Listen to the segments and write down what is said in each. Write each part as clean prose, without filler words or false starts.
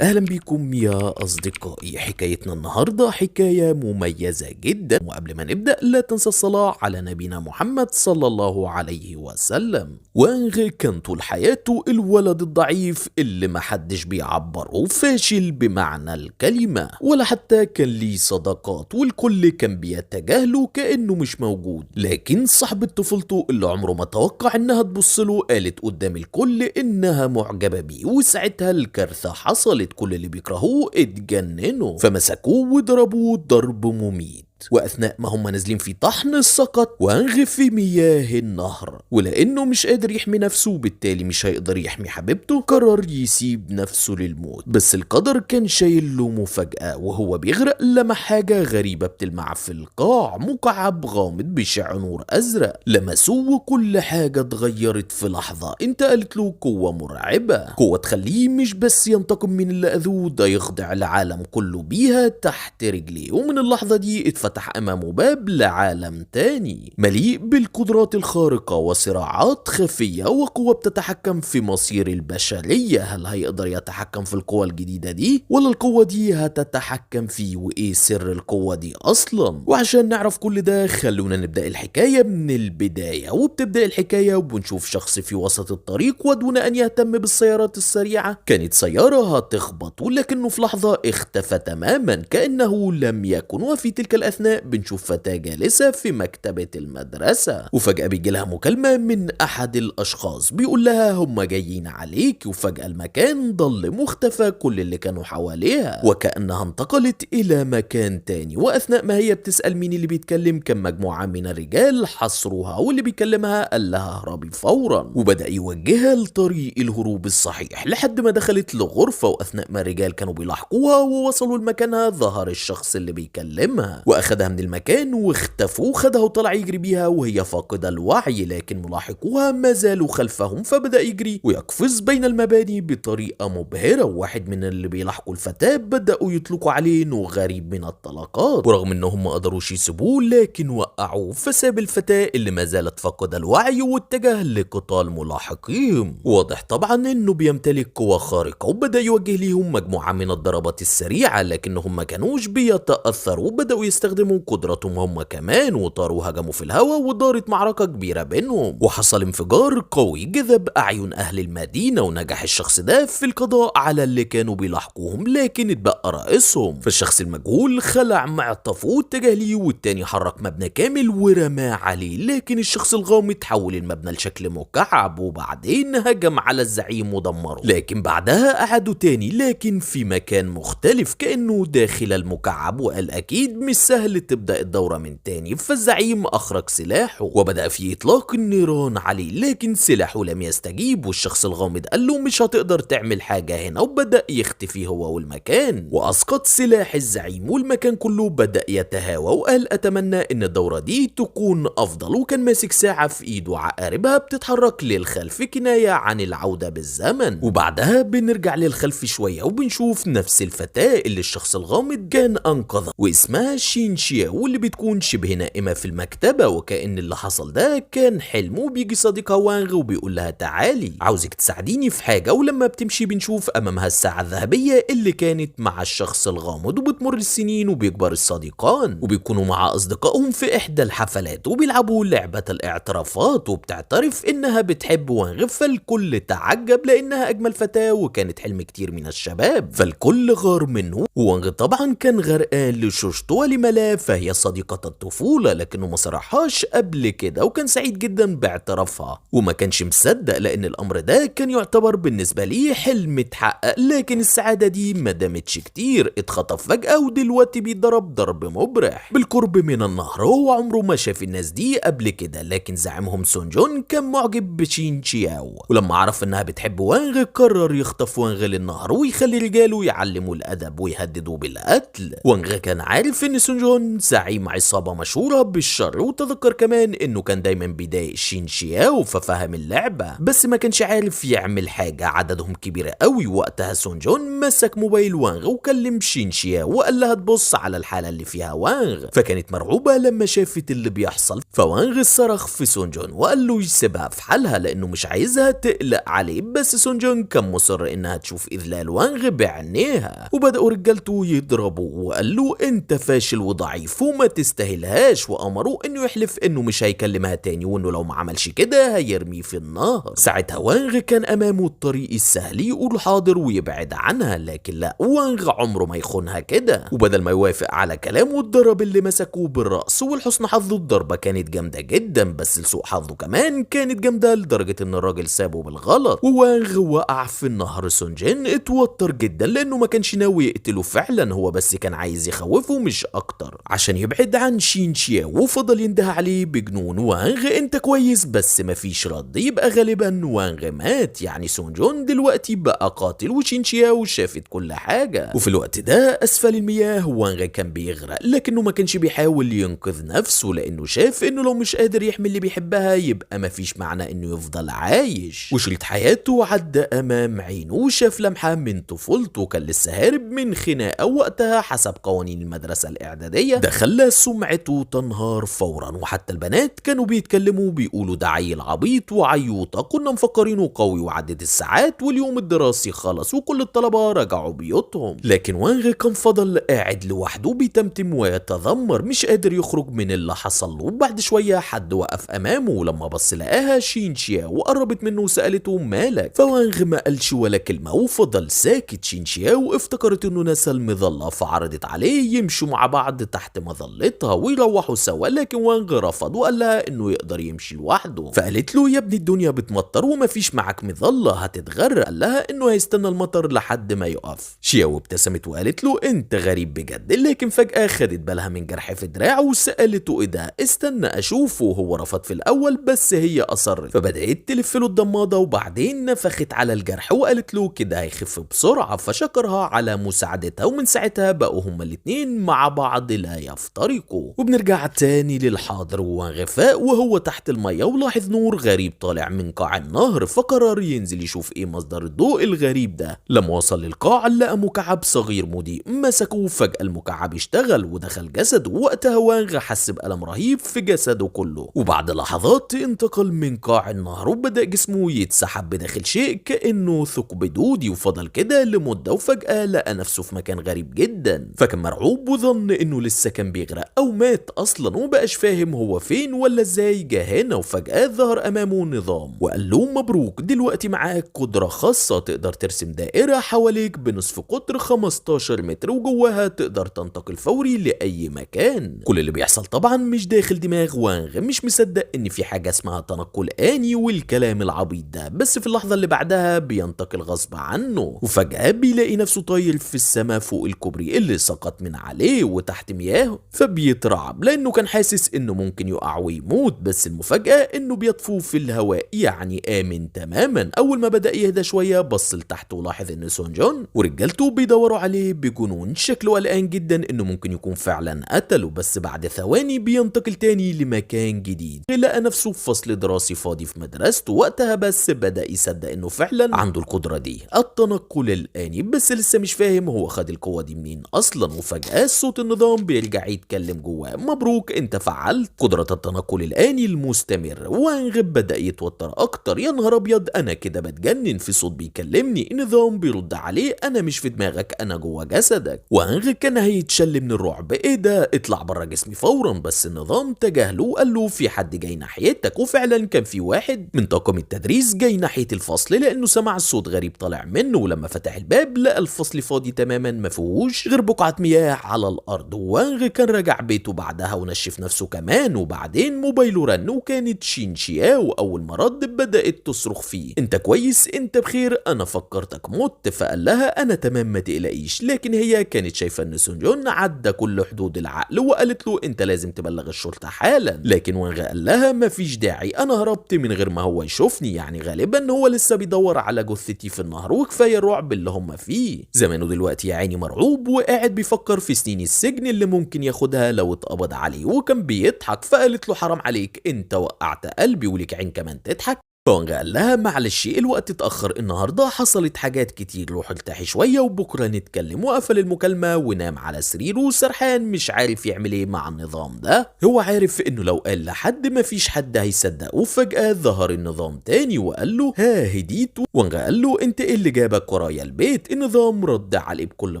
أهلا بكم يا أصدقائي. حكايتنا النهاردة حكاية مميزة جدا، وقبل ما نبدأ لا تنسى الصلاة على نبينا محمد صلى الله عليه وسلم. وانغ كان طول حياته الولد الضعيف اللي محدش بيعبره فاشل بمعنى الكلمة، ولا حتى كان ليه صداقات والكل كان بيتجاهله كأنه مش موجود. لكن صاحبة طفولته اللي عمره ما توقع انها تبصله قالت قدام الكل انها معجبة بيه، وساعتها الكارثة حصلت. كل اللي بيكرهوه اتجننوا فمسكوه وضربوه ضرب مميت. واثناء ما هم نازلين في طحن سقط وانغ في مياه النهر، ولانه مش قادر يحمي نفسه وبالتالي مش هيقدر يحمي حبيبته قرر يسيب نفسه للموت. بس القدر كان شايل له مفاجأة، وهو بيغرق لمح حاجة غريبة بتلمع في القاع، مكعب غامض بيشع نور ازرق. لمسوه وكل حاجة اتغيرت في لحظة. انتقلت له قوة مرعبة، قوة تخليه مش بس ينتقم من اللي اذوه، ده يخضع العالم كله بيها تحت رجليه. ومن اللحظة دي فتح أمامه باب لعالم تاني مليء بالقدرات الخارقة وصراعات خفية وقوة بتتحكم في مصير البشرية. هل هيقدر يتحكم في القوة الجديدة دي، ولا القوة دي هتتحكم فيه؟ وإيه سر القوة دي أصلا؟ وعشان نعرف كل ده خلونا نبدأ الحكاية من البداية. وبتبدأ الحكاية وبنشوف شخص في وسط الطريق، ودون أن يهتم بالسيارات السريعة كانت سيارة هتخبط، ولكنه في لحظة اختفى تماما كأنه لم يكن. وفي تلك الأثناء بنشوف فتاة جالسة في مكتبة المدرسة، وفجأة بيجي لها مكالمة من أحد الأشخاص بيقول لها هم جايين عليك. وفجأة المكان ضل مختفى كل اللي كانوا حواليها، وكأنها انتقلت إلى مكان تاني. وأثناء ما هي بتسأل مين اللي بيتكلم كان مجموعة من الرجال حصروها، واللي بيكلمها قال لها اهربي فورا، وبدأ يوجهها لطريق الهروب الصحيح لحد ما دخلت لغرفة. وأثناء ما الرجال كانوا بيلاحقوها ووصلوا لمكانها ظهر الشخص اللي بيكلمها واخدها من المكان واختفوا. خدها وطلع يجري بيها وهي فاقدة الوعي، لكن ملاحقوها ما زالوا خلفهم، فبدأ يجري ويقفز بين المباني بطريقة مبهرة. وواحد من اللي بيلاحقوا الفتاة بدأوا يطلقوا عليه انه غريب من الطلقات، ورغم انهم ما قدروش يسيبوه لكن وقعوه. فساب الفتاة اللي ما زالت فاقدة الوعي واتجه لقتال ملاحقيهم. واضح طبعا انه بيمتلك قوة خارقة، وبدأ يوجه ليهم مجموعة من الضربات السريعة، لكنهم ما كانوش بيتأثروا. بدأوا يستخدموا قدراتهم هم كمان وطاروا هجموا في الهواء، ودارت معركة كبيرة بينهم، وحصل انفجار قوي جذب أعين أهل المدينة. ونجح الشخص ده في القضاء على اللي كانوا بيلاحقوهم، لكن اتبقى رئيسهم. فالشخص المجهول خلع معطفه واتجه ليه، والتاني حرك مبنى كامل ورماه عليه. لكن الشخص الغامض حول المبنى لشكل مكعب، وبعدين هجم على الزعيم ودمره. لكن بعدها أعادوا تاني لكن في مكان مختلف كأنه داخل المكعب، وقال أكيد مش سهل تبدأ الدورة من تاني. فالزعيم أخرج سلاحه وبدأ في إطلاق النيران عليه، لكن سلاحه لم يستجيب. والشخص الغامض قال له مش هتقدر تعمل حاجة هنا، وبدأ يختفي هو والمكان. وأسقط سلاح الزعيم والمكان كله بدأ يتهاوى، وقال أتمنى إن الدورة دي تكون أفضل. وكان ماسك ساعة في إيده عقاربها بتتحرك للخلف كناية عن العودة بالزمن. وبعدها بنرجع للخلف شوية وبنشوف نفس الفتاة اللي الشخص الغامض كان أنقذها، واسمها شينشيا، واللي بتكون شبه نائمة في المكتبة. وكأن اللي حصل ده كان حلم. وبيجي صديقها وانغ وبيقول لها تعالي عاوزك تساعديني في حاجة. ولما بتمشي بنشوف أمامها الساعة الذهبية اللي كانت مع الشخص الغامض. وبتمر السنين وبيكبر الصديقان وبيكونوا مع أصدقائهم في إحدى الحفلات وبيلعبوا لعبة الاعترافات، وبتعترف إنها بتحب وانغ. فالكل تعجب لأنها أجمل فتاة وكانت حلم كتير من الشباب، فالكل غار منه. وانغ طبعا كان غرقان لشوشته ولما لا فهي صديقة الطفولة، لكنه ما صرحهاش قبل كده. وكان سعيد جدا باعترافها وما كانش مصدق لأن الأمر ده كان يعتبر بالنسبة ليه حلم اتحقق. لكن السعادة دي ما دامتش كتير، اتخطف فجأة ودلوقتي بيتضرب ضرب مبرح بالقرب من النهر. هو عمره ما شاف الناس دي قبل كده، لكن زعيمهم سون جون كان معجب بشين شياو، ولما عرف انها بتحب وانغ قرر يخطف وانغ للنهر ويخلي رجاله يعلموا الأدب ويهددوا بالقتل. وانغ كان عارف ان سون جون جون زعيم عصابة مشهورة بالشر، وتذكر كمان انه كان دايما بيضايق شين شياو ففهم اللعبة بس ما كانش عارف يعمل حاجة. عددهم كبيرة قوي. وقتها سون جون مسك موبايل وانغ وكلم شين شياو وقال لها تبص على الحالة اللي فيها وانغ، فكانت مرعوبة لما شافت اللي بيحصل. فوانغ صرخ في سون جون وقال له يسيبها في حالها لانه مش عايزها تقلق عليه، بس سون جون كان مصر انها تشوف اذلال وانغ بعينيها. وبدأوا رجالته يضربوا وقال له انت فاشل وضعيف وما تستاهلهاش، وامره انه يحلف انه مش هيكلمها تاني وانه لو ما عملش كده هيرميه في النهر. ساعتها وانغ كان امامه الطريق السهل يقول حاضر ويبعد عنها، لكن لا، وانغ عمره ما يخونها كده. وبدل ما يوافق على كلامه اتضرب اللي مسكوه بالرأس. ولحسن حظه الضربة كانت جامدة جدا، بس لسوء حظه كمان كانت جامدة لدرجة ان الراجل سابه بالغلط ووانغ وقع في النهر. سون جين اتوتر جدا لانه ما كانش ناوي يقتله فعلا، هو بس كان عايز يخوفه مش اكتر عشان يبعد عن شين شياو. وفضل ينده عليه بجنون وانغ انت كويس، بس مفيش رد. يبقى غالبا وانغ مات، يعني سون جون دلوقتي بقى قاتل. وشين شياو شافت كل حاجة. وفي الوقت ده اسفل المياه وانغ كان بيغرق، لكنه ما كانش بيحاول ينقذ نفسه لانه شاف انه لو مش قادر يحمي اللي بيحبها يبقى مفيش معنى انه يفضل عايش. وشريط حياته عدى امام عينه وشاف لمحة من طفولته، كان لسه هارب من خناقة وقتها حسب قوانين المدرسة الاعدادية. ده خلى سمعته تنهار فورا، وحتى البنات كانوا بيتكلموا بيقولوا ده عيل عبيط وعيوطة. كنا مفكرينه قوي. وعدت الساعات واليوم الدراسي خلص وكل الطلبة رجعوا بيوتهم، لكن وانغ كان فضل قاعد لوحده بيتمتم ويتذمر مش قادر يخرج من اللي حصل له. بعد شوية حد وقف امامه ولما بص لقاها شين شياو وقربت منه وسألته مالك، فوانغ ما قالش ولا كلمة وفضل ساكت. شين شياو افتكرت انه نسى المظلة فعرضت عليه يمشوا مع بعض تحت مظلتها ويروحوا سوا، لكن وانغ رفض وقال لها انه يقدر يمشي لوحده. فقالت له يا ابني الدنيا بتمطر ومفيش معاك مظلة هتتغرق. قال لها انه هيستنى المطر لحد ما يقف. شياو ابتسمت وقالت له انت غريب بجد، لكن فجأة خدت بالها من جرح في دراعه وسألته ايه ده، استنى اشوفه. هو رفض في الاول بس هي اصرت، فبدأت تلف له الضمادة وبعدين نفخت على الجرح وقالت له كده هيخف بسرعة، فشكرها على مساعدتها. ومن ساعتها بقوا هما الاتنين مع بعض لا يفترقوا. وبنرجع تاني للحاضر وغفاء وهو تحت المية ولاحظ نور غريب طالع من قاع النهر، فقرر ينزل يشوف ايه مصدر الضوء الغريب ده. لما وصل للقاع لقى مكعب صغير مضيء، مسكه فجأة المكعب اشتغل ودخل جسده. وقتها وانغ حس بألم رهيب في جسده كله، وبعد لحظات انتقل من قاع النهر وبدأ جسمه يتسحب بداخل شيء كأنه ثقب دودي، وفضل كده لمدة. وفجأة لقى نفسه في مكان غريب جدا، فكان مرعوب وظن انه لسه كان بيغرق او مات اصلا، ومبقاش فاهم هو فين ولا ازاي جه هنا. وفجأة ظهر امامه نظام وقال له مبروك، دلوقتي معاك قدرة خاصة تقدر ترسم دائرة حواليك بنصف قطر 15 متر وجواها تقدر تنتقل فوري لأي مكان. كل اللي بيحصل طبعا مش داخل دماغ وانغ، مش مصدق ان في حاجة اسمها تنقل آني والكلام العبيط ده، بس في اللحظة اللي بعدها بينتقل غصب عنه. وفجأة بيلاقي نفسه طاير في السماء فوق الكوبري اللي سقط من عليه وتحت مياه، فبيترعب لانه كان حاسس انه ممكن يقع ويموت. بس المفاجأة انه بيطفو في الهواء، يعني آمن تماما. اول ما بدأ يهدى شوية بص لتحت ولاحظ ان سون جون ورجالته بيدوروا عليه بجنون، شكله قلقان جدا انه ممكن يكون فعلا قتله. بس بعد ثواني بينتقل تاني لمكان جديد، لقى نفسه في فصل دراسي فاضي في مدرسته. وقتها بس بدأ يصدق انه فعلا عنده القدرة دي، التنقل الآني، بس لسه مش فاهم هو خد القوة دي منين اصلا. وفجأة صوت النظام بيرجع يتكلم جواه، مبروك انت فعلت قدرة التنقل الآني المستمر. وانغ بدأ يتوتر اكتر، يا نهار ابيض انا كده بتجنن، في صوت بيكلمني. النظام بيرد عليه انا مش في دماغك، انا جوه جسدك. وانغ كان هيتشل من الرعب، ايه ده اطلع بره جسمي فورا. بس النظام تجاهله وقال له في حد جاي ناحيتك. وفعلا كان في واحد من طاقم التدريس جاي ناحية الفصل لانه سمع صوت غريب طالع منه. ولما فتح الباب لقى الفصل فاضي تماما، ما فيهوش غير بقعة مياه على الارض. وانغ كان راجع بيته بعدها ونشف نفسه كمان. وبعدين موبايله رن وكانت شين شياو. اول ما رد بدأت تصرخ فيه انت كويس انت بخير، انا فكرتك مت. فقال لها انا تمام ما تقلقيش، لكن هي كانت شايفه ان سون جون عدى كل حدود العقل وقالت له انت لازم تبلغ الشرطه حالا. لكن وانغ قال لها مفيش داعي، انا هربت من غير ما هو يشوفني، يعني غالبا هو لسه بيدور على جثتي في النهر وكفايه الرعب اللي هم فيه. زمانه دلوقتي يا عيني مرعوب وقاعد بيفكر في سنين السجن اللي ممكن ياخدها لو اتقبض عليه، وكان بيضحك. فقالت له حرام عليك، انت وقعت قلبي وليك عين كمان تضحك. فوانغ قال لها معلش الوقت اتأخر، النهاردة حصلت حاجات كتير، روح ارتاحي شوية وبكرة نتكلم. وقفل المكالمة ونام على سريره سرحان مش عارف يعمل ايه مع النظام ده. هو عارف انه لو قال لحد مفيش حد هيصدقه. وفجأة ظهر النظام تاني وقال له ها هديت. وانغ قال له انت ايه اللي جابك ورايا البيت؟ النظام رد عليه بكل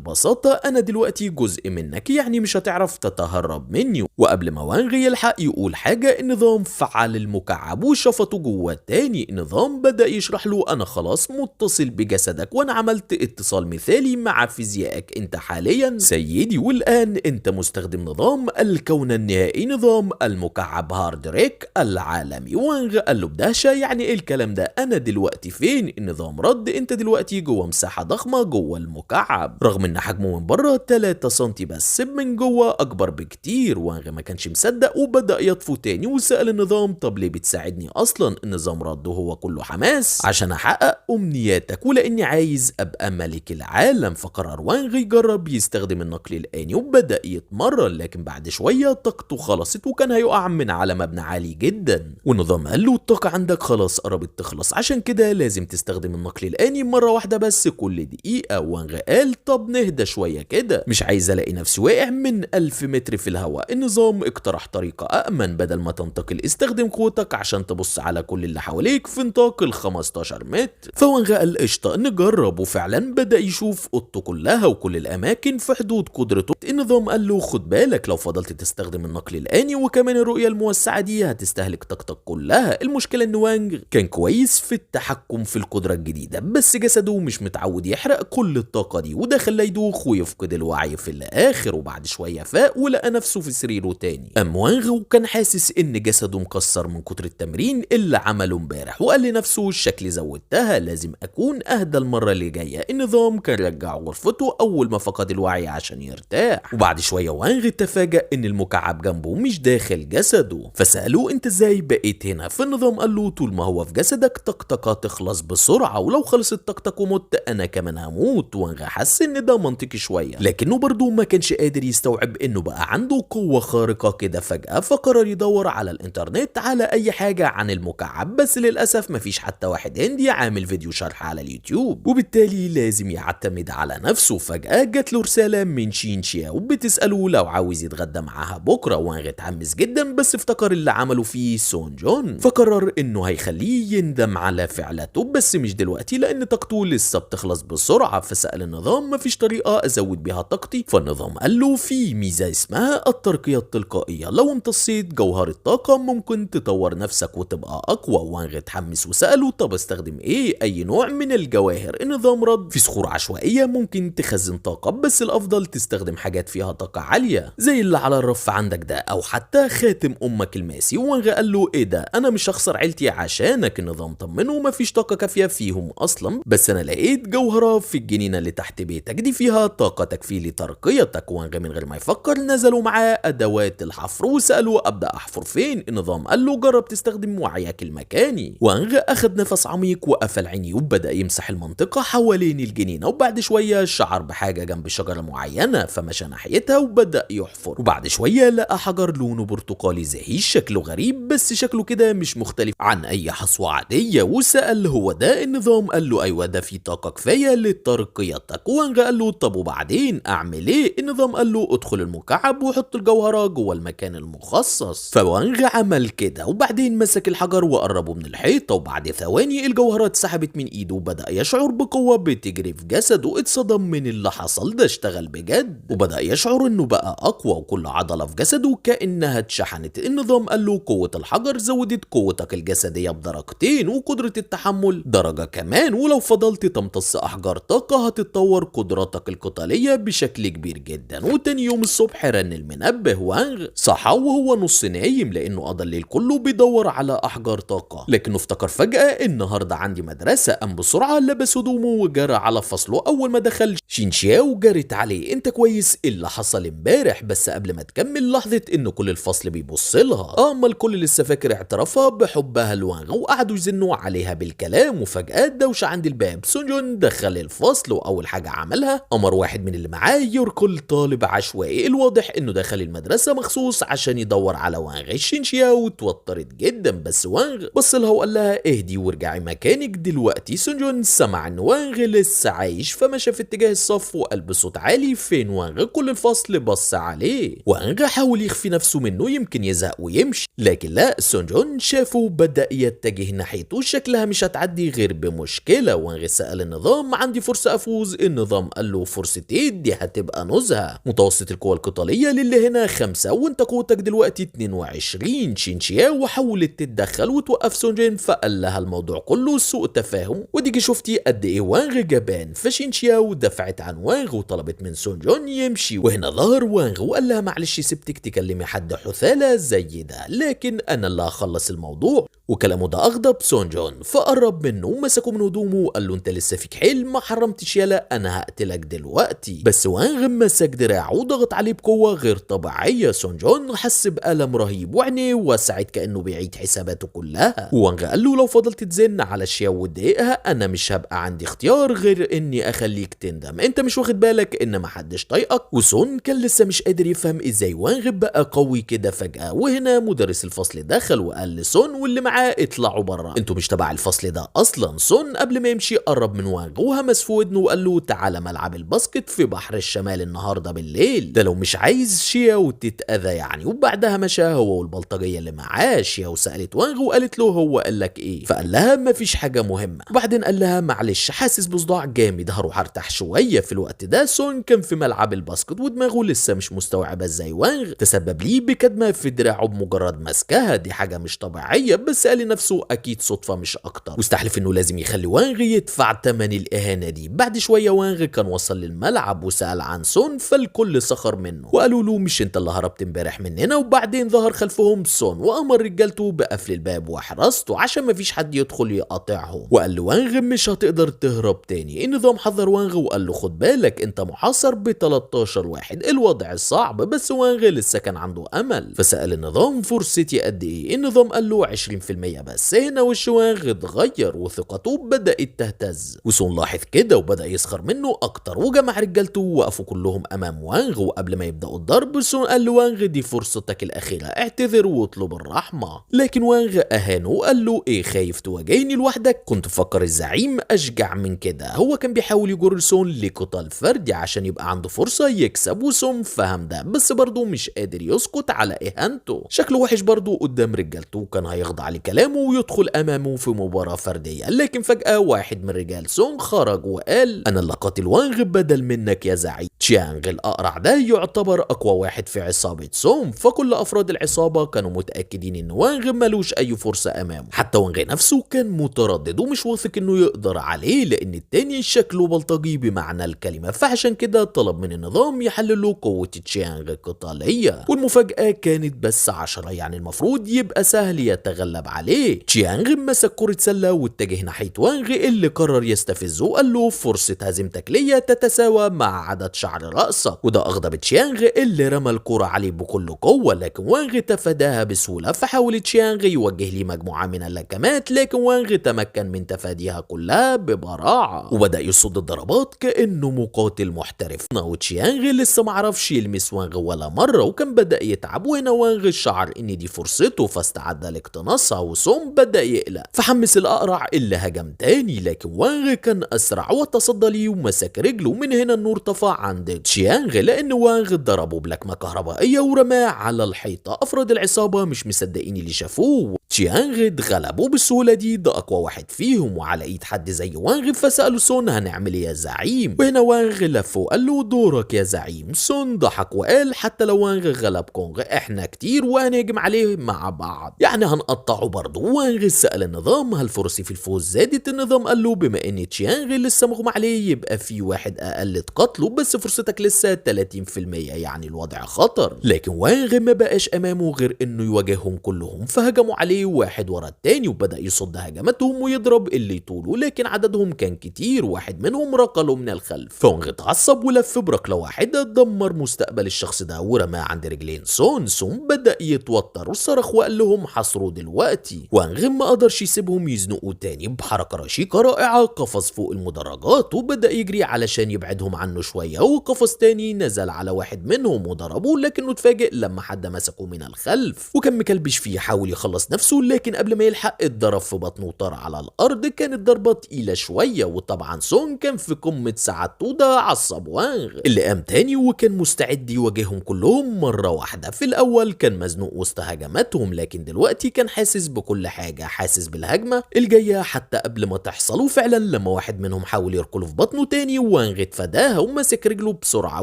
بساطة انا دلوقتي جزء منك، يعني مش هتعرف تتهرب مني. وقبل ما وانغ يلحق يقول حاجة النظام فعل المكعب وشفطه جوه تاني. النظام بدأ يشرح له انا خلاص متصل بجسدك، وانا عملت اتصال مثالي مع فيزيائك انت حاليا سيدي، والان انت مستخدم نظام الكون النهائي، نظام المكعب هارد ريك العالمي. وانغ قال له بدهشة يعني ايه الكلام ده؟ انا دلوقتي فين؟ النظام رد انت دلوقتي جوه مساحة ضخمة جوه المكعب، رغم ان حجمه من بره 3 سنتي بس من جوه اكبر بكتير. وانغ ما كانش مصدق وبدأ يطفو تاني وسأل النظام طب ليه بتساعدني اصلا؟ النظام رد وهو كله حماس عشان احقق امنياتك ولاني عايز ابقى ملك العالم. فقرر وانغ يجرب يستخدم النقل الآني وبدأ يتمرن، لكن بعد شوية طاقته خلصت وكان هيقع من على مبنى عالي جدا. والنظام قال له الطاقة عندك خلاص قربت تخلص، عشان كده لازم تستخدم النقل الآني مرة واحدة بس كل دقيقة. وانغ قال طب نهدى شوية كده، مش عايز الاقي نفسي واقع من 1000 متر في الهواء. النظام اقترح طريقة أأمن، بدل ما تنتقل استخدم قوتك عشان تبص على كل اللي حواليك في نطاق ال 15 متر. فوانغ قال قشطة نجرب، وفعلا بدأ يشوف اوضته كلها وكل الأماكن في حدود قدرته. النظام قال له خد بالك لو فضلت تستخدم النقل الآني وكمان الرؤية الموسعة دي هتستهلك طاقتك كلها. المشكلة ان وانغ كان كويس في التحكم في القدرة الجديدة، بس جسده مش متعود يحرق كل الطاقة دي، وده خلاه يدوخ ويفقد الوعي في الآخر. وبعد شوية فاق ولقى نفسه في سريره تاني. قام وانغ وكان حاسس ان جسده مكسر من كتر التمرين اللي عمله امبارح، وقال لنفسه شكلي زودتها، لازم اكون اهدى المرة اللي جاية. النظام كان رجع غرفته اول ما فقد الوعي عشان يرتاح. وبعد شوية وانغ تفاجأ ان المكعب جنبه مش داخل جسده، فسألوه انت ازاي بقيت هنا؟ فالنظام قال له طول ما هو في جسدك طاقتك هتخلص بسرعة، ولو خلصت طاقتك ومت انا كمان هموت. وانغ حس ان ده منطقي شوية، لكنه برضه ما كانش قادر يستوعب انه بقى عنده قوة خارقة كده فجأة. فقرر يدور على الانترنت على اي حاجة عن المكعب، بس للأسف مفيش حتى واحد هندي عامل فيديو شرح على اليوتيوب، وبالتالي لازم يعتمد على نفسه. فجأة جات له رسالة من شين شياو بتسأله لو عاوز يتغدى معاها بكرة. وانغ اتحمس جدا بس افتكر اللي عمله فيه سون جون، فقرر انه هيخليه يندم على فعلته، بس مش دلوقتي لان طاقته لسه بتخلص بسرعة. فسأل النظام مفيش طريقة ازود بيها طاقتي؟ فالنظام قال له في ميزة اسمها الترقية التلقائية، لو امتصيت جوهر الطاقة ممكن تطور نفسك وتبقى اقوى. وانغ اتحمس وسأله طب استخدم ايه؟ اي نوع من الجواهر؟ النظام رد في صخور عشوائية ممكن تخزن طاقة، بس الافضل تستخدم حاجات فيها طاقة عالية زي اللي على الرف عندك ده، او حتى خاتم امك الماسي. وانغ قال له ايه ده؟ انا مش هخسر عيلتي عشانك. النظام طمنه مفيش طاقة كافية فيهم اصلا، بس انا لقيت جوهرة في الجنينة اللي تحت بيتك دي فيها طاقة تكفي لترقيتك. وانغ من غير ما يفكر نزلوا معاه ادوات الحفر وسألوا ابدأ احفر فين؟ النظام قال له جرب تستخدم وعيك المكاني. وانغ اخد نفس عميق وقفل عينيه وبدأ يمسح المنطقة حوالين الجنينة، وبعد شوية شعر بحاجة جنب شجرة معينة فمشى ناحيتها وبدأ يحفر. وبعد شوية لقى حجر لونه برتقالي زهيش، شكله غريب بس شكله كده مش مختلف عن اي حصوة عادية. وسأل هو ده؟ النظام قال له ايوه ده فيه طاقة كفاية لترقيتك. وانغ قال له طب وبعدين اعمل ايه؟ النظام قال له ادخل المكعب وحط الجوهرة جوه المكان المخصص. فوانغ عمل كده وبعدين مسك الحجر وقربه من الحيطة، وبعد ثواني الجوهرة اتسحبت من ايده وبدأ يشعر بقوة بتجري في جسده. اتصدم من اللي حصل، ده اشتغل بجد، وبدأ يشعر انه بقى اقوى وكل عضلة في جسده كأنها اتشحنت. النظام قال له قوة الحجر زودت قوتك الجسدية بدرجتين وقدرة التحمل درجة كمان، ولو فضلت تمتص احجار طاقة هتتطور قدراتك القتالية بشكل كبير جدا. وتاني يوم الصبح رن المنبه وانغ صحى وهو نص نايم لانه قضى الليل كله بيدور على احجار طاقة، لكن ولكنه افتكر فجأة النهارده عندي مدرسة، قام بسرعة لبس هدومه وجرى على فصله. أول ما دخل شينشياو جرت عليه: انت كويس؟ إيه اللي حصل امبارح؟ بس قبل ما تكمل لاحظت ان كل الفصل بيبص لها. اما الكل لسه فاكر اعترافها بحبها لوانغ وقعدوا يزنوا عليها بالكلام. وفجأة دوشة عند الباب. سونجون دخل الفصل واول حاجة عملها امر واحد من اللي معاه يركل طالب عشوائي. الواضح انه دخل المدرسة مخصوص عشان يدور على وانغ. شينشياو اتوترت جدا بس وانغ بص لها وقال لها: اهدي وارجعي مكانك دلوقتي. سونجون سمع ان وانغ لسه عايش فمشى في اتجاه الصف وقال بصوت عالي: فين وانغ؟ كل الفصل بص عليه. وانغ حاول يخفي نفسه منه يمكن يزهق ويمشي، لكن لا، سونجون شافه بدأ يتجه ناحيته. شكلها مش هتعدي غير بمشكلة. وانغ سأل النظام: عندي فرصة افوز؟ النظام قال له: فرصة ايه دي؟ هتبقى نزهة. متوسط القوة القتالية للي هنا 5 وانت قوتك دلوقتي 22. شينشياو حاولت تتدخل وتوقف سونجين فقال لها: الموضوع كله سوء تفاهم، وديكي شفتي قد ايه وانغ جبان. فشينشياو دفعت عن وانغ وطلبت من سونجون يمشي. وهنا ظهر وانغ وقال لها: معلش سبتك تكلمي حد حثالة زي ده، لكن انا اللي هخلص الموضوع. وكلامه ده اغضب سونجون فقرب منه ومسكه من هدومه وقال له: انت لسه فيك حيل؟ ما حرمتش يالا، انا هقتلك دلوقتي. بس وانغ مسك دراعه وضغط عليه بقوه غير طبيعيه. سونجون حس بألم رهيب وعينيه وسعت كانه بيعيد حساباته كلها. وانغ قال له: لو فضلت تزن على شياو وتضايقها انا مش هبقى عندي اختيار غير اني اخليك تندم. انت مش واخد بالك ان محدش طايقك؟ وسون كان لسه مش قادر يفهم ازاي وانغ بقى قوي كده فجأة. وهنا مدرس الفصل دخل وقال لسون واللي معاه: اطلعوا بره، انتوا مش تبع الفصل ده اصلا. سون قبل ما يمشي قرب من وانغ وهمس في ودنه وقال له: تعالى ملعب الباسكت في بحر الشمال النهارده بالليل، ده لو مش عايز شياو تتأذى يعني. وبعدها مشى هو والبلطجيه اللي معاه. شياو سألت وانغ وقالت له: هو قال لك ايه؟ فقال لها: مفيش حاجه مهمه. وبعدين قال لها: معلش حاسس بصداع جامد، هروح ارتاح شويه. في الوقت ده سون كان في ملعب الباسكت ودماغه لسه مش مستوعبه ازاي وانغ تسبب ليه بكدمه في دراعه بمجرد مسكها. دي حاجه مش طبيعيه، بس قال لنفسه اكيد صدفه مش اكتر، واستحلف انه لازم يخلي وانغ يدفع ثمن الاهانه دي. بعد شويه وانغ كان وصل للملعب وسال عن سون فالكل سخر منه وقالوا له: مش انت اللي هربت امبارح مننا؟ وبعدين ظهر خلفهم سون وامر رجالته بقفل الباب وحراسته عشان مفيش حد يدخل يقاطعهم. وقال له: وانغ مش هتقدر تهرب تاني. النظام حذر وانغ وقال له: خد بالك انت محاصر ب 13 واحد، الوضع صعب. بس وانغ لسه كان عنده امل فسأل النظام: فرصتي قد ايه؟ النظام قال له: 20% بس. هنا وش وانغ اتغير وثقته بدأت تهتز. وسون لاحظ كده وبدأ يسخر منه اكتر وجمع رجالته ووقفوا كلهم امام وانغ. وقبل ما يبدأوا الضرب سون قال له: وانغ دي فرصتك الاخيرة، اعتذر واطلب الرحمة. لكن وانغ اهانه وقال له: ايه خايف تواجهني لوحدك؟ كنت فكر الزعيم اشجع من كده. هو كان بيحاول يجر سون لقتال فردي عشان يبقى عنده فرصة يكسب. وسون فهم ده بس برضه مش قادر يسكت على اهانته. شكله وحش برضه قدام رجالته، كان هيخضع لكلامه ويدخل امامه في مباراة فردية. لكن فجأة واحد من رجال سون خرج وقال: انا اللي قاتل وانغ بدل منك يا زعيم. تشيانغ الاقرع ده يعتبر اقوى واحد في عصابة سون، فكل افراد العصابة كانوا متأكدين ان وانغ ملوش اي فرصة امامه. حتى وانغ نفسه كان متردد ومش واثق انه يقدر عليه لان التاني شكله بلطجي بمعنى الكلمة. فعشان كده طلب من النظام يحللوا قوة تشيانغ القتالية. والمفاجأة كانت بس 10، يعني المفروض يبقى سهل يتغلب عليه. تشيانغ مسك كرة سلة واتجه ناحية وانغ اللي قرر يستفزه وقال له: فرصة هزيمتك ليا تتساوى مع عدد شعر رأسك. وده أغضب تشيانغ اللي رمى الكرة عليه بكل قوة، لكن وانغ تفاداها بسهولة. فحاول تشيانغ يوجه لي مجموعة من اللكمات لكن وانغ تمكن من تفاديها كلها ببراعة وبدأ يصد الضربات كأنه مقاتل محترف. وتشيانغ لسه معرفش يلمس وانغ ولا مرة وكان بدأ يتعب. وهنا وانغ شعر ان دي فرصته فاستعد لاقتناصها. وسون بدأ يقلق فحمس الأقرع اللي هجم تاني، لكن وانغ كان أسرع وتصدى ليه ومسك رجله. من هنا النور طفى عند تشيانغ لأن وانغ ضربه بلكمة كهربائية ورماه على الحيطة. أفراد العصابة مش مصدقين اللي شافوه. تشيانغ اتغلبوا بالسهولة دي، ده أقوى واحد فيهم وعلى إيد حد زي وانغ. فسألوا سون: هنعمل إيه يا زعيم؟ وهنا وانغ لف وقال له: دورك يا زعيم. سون ضحك وقال: حتى لو وانغ غلب كونغ احنا كتير وهنهجم عليه مع بعض، يعني هنقطعه برضه. وانغ سأل النظام: هل فرصي في الفوز زادت؟ النظام قال له: بما ان تشيانغ لسه مغمى عليه يبقى في واحد اقل تقتله، بس فرصتك لسه 30%، يعني الوضع خطر. لكن وانغ ما بقاش امامه غير انه يواجههم كلهم فهجموا عليه واحد ورا التاني وبدأ يصد هجماتهم ويضرب اللي يطوله، لكن عددهم كان كتير. واحد منهم رقله من الخلف، فونغ اتعصب ولف بركلة واحدة دمر مستقبل الشخص ده ورماه عند رجلين سون. سون بدأ يتوتر وصرخ وقال لهم حصروا دلوقتي. وانغ ما قدرش يسيبهم يزنقوا تاني، بحركة رشيقة رائعة قفز فوق المدرجات وبدأ يجري علشان يبعدهم عنه شوية، وقفز تاني نزل على واحد منهم وضربه، لكنه اتفاجئ لما حد مسكه من الخلف وكان مكلبش فيه. حاول يخلص نفسه لكن قبل ما يلحق اتضرب في بطنه وطار على الارض. كانت ضربة تقيلة شوية، وطبعا سون كان في قمة سعادته. ده عصب وانغ اللي قام تاني وكان مستعد يواجههم كلهم مرة واحدة. في الاول كان مزنوق وسط هجماتهم، لكن دلوقتي كان حاسس بكل حاجة، حاسس بالهجمة الجاية حتى قبل ما تحصل. وفعلا لما واحد منهم حاول يركله في بطنه تاني، وانغ اتفاداها ومسك رجله بسرعة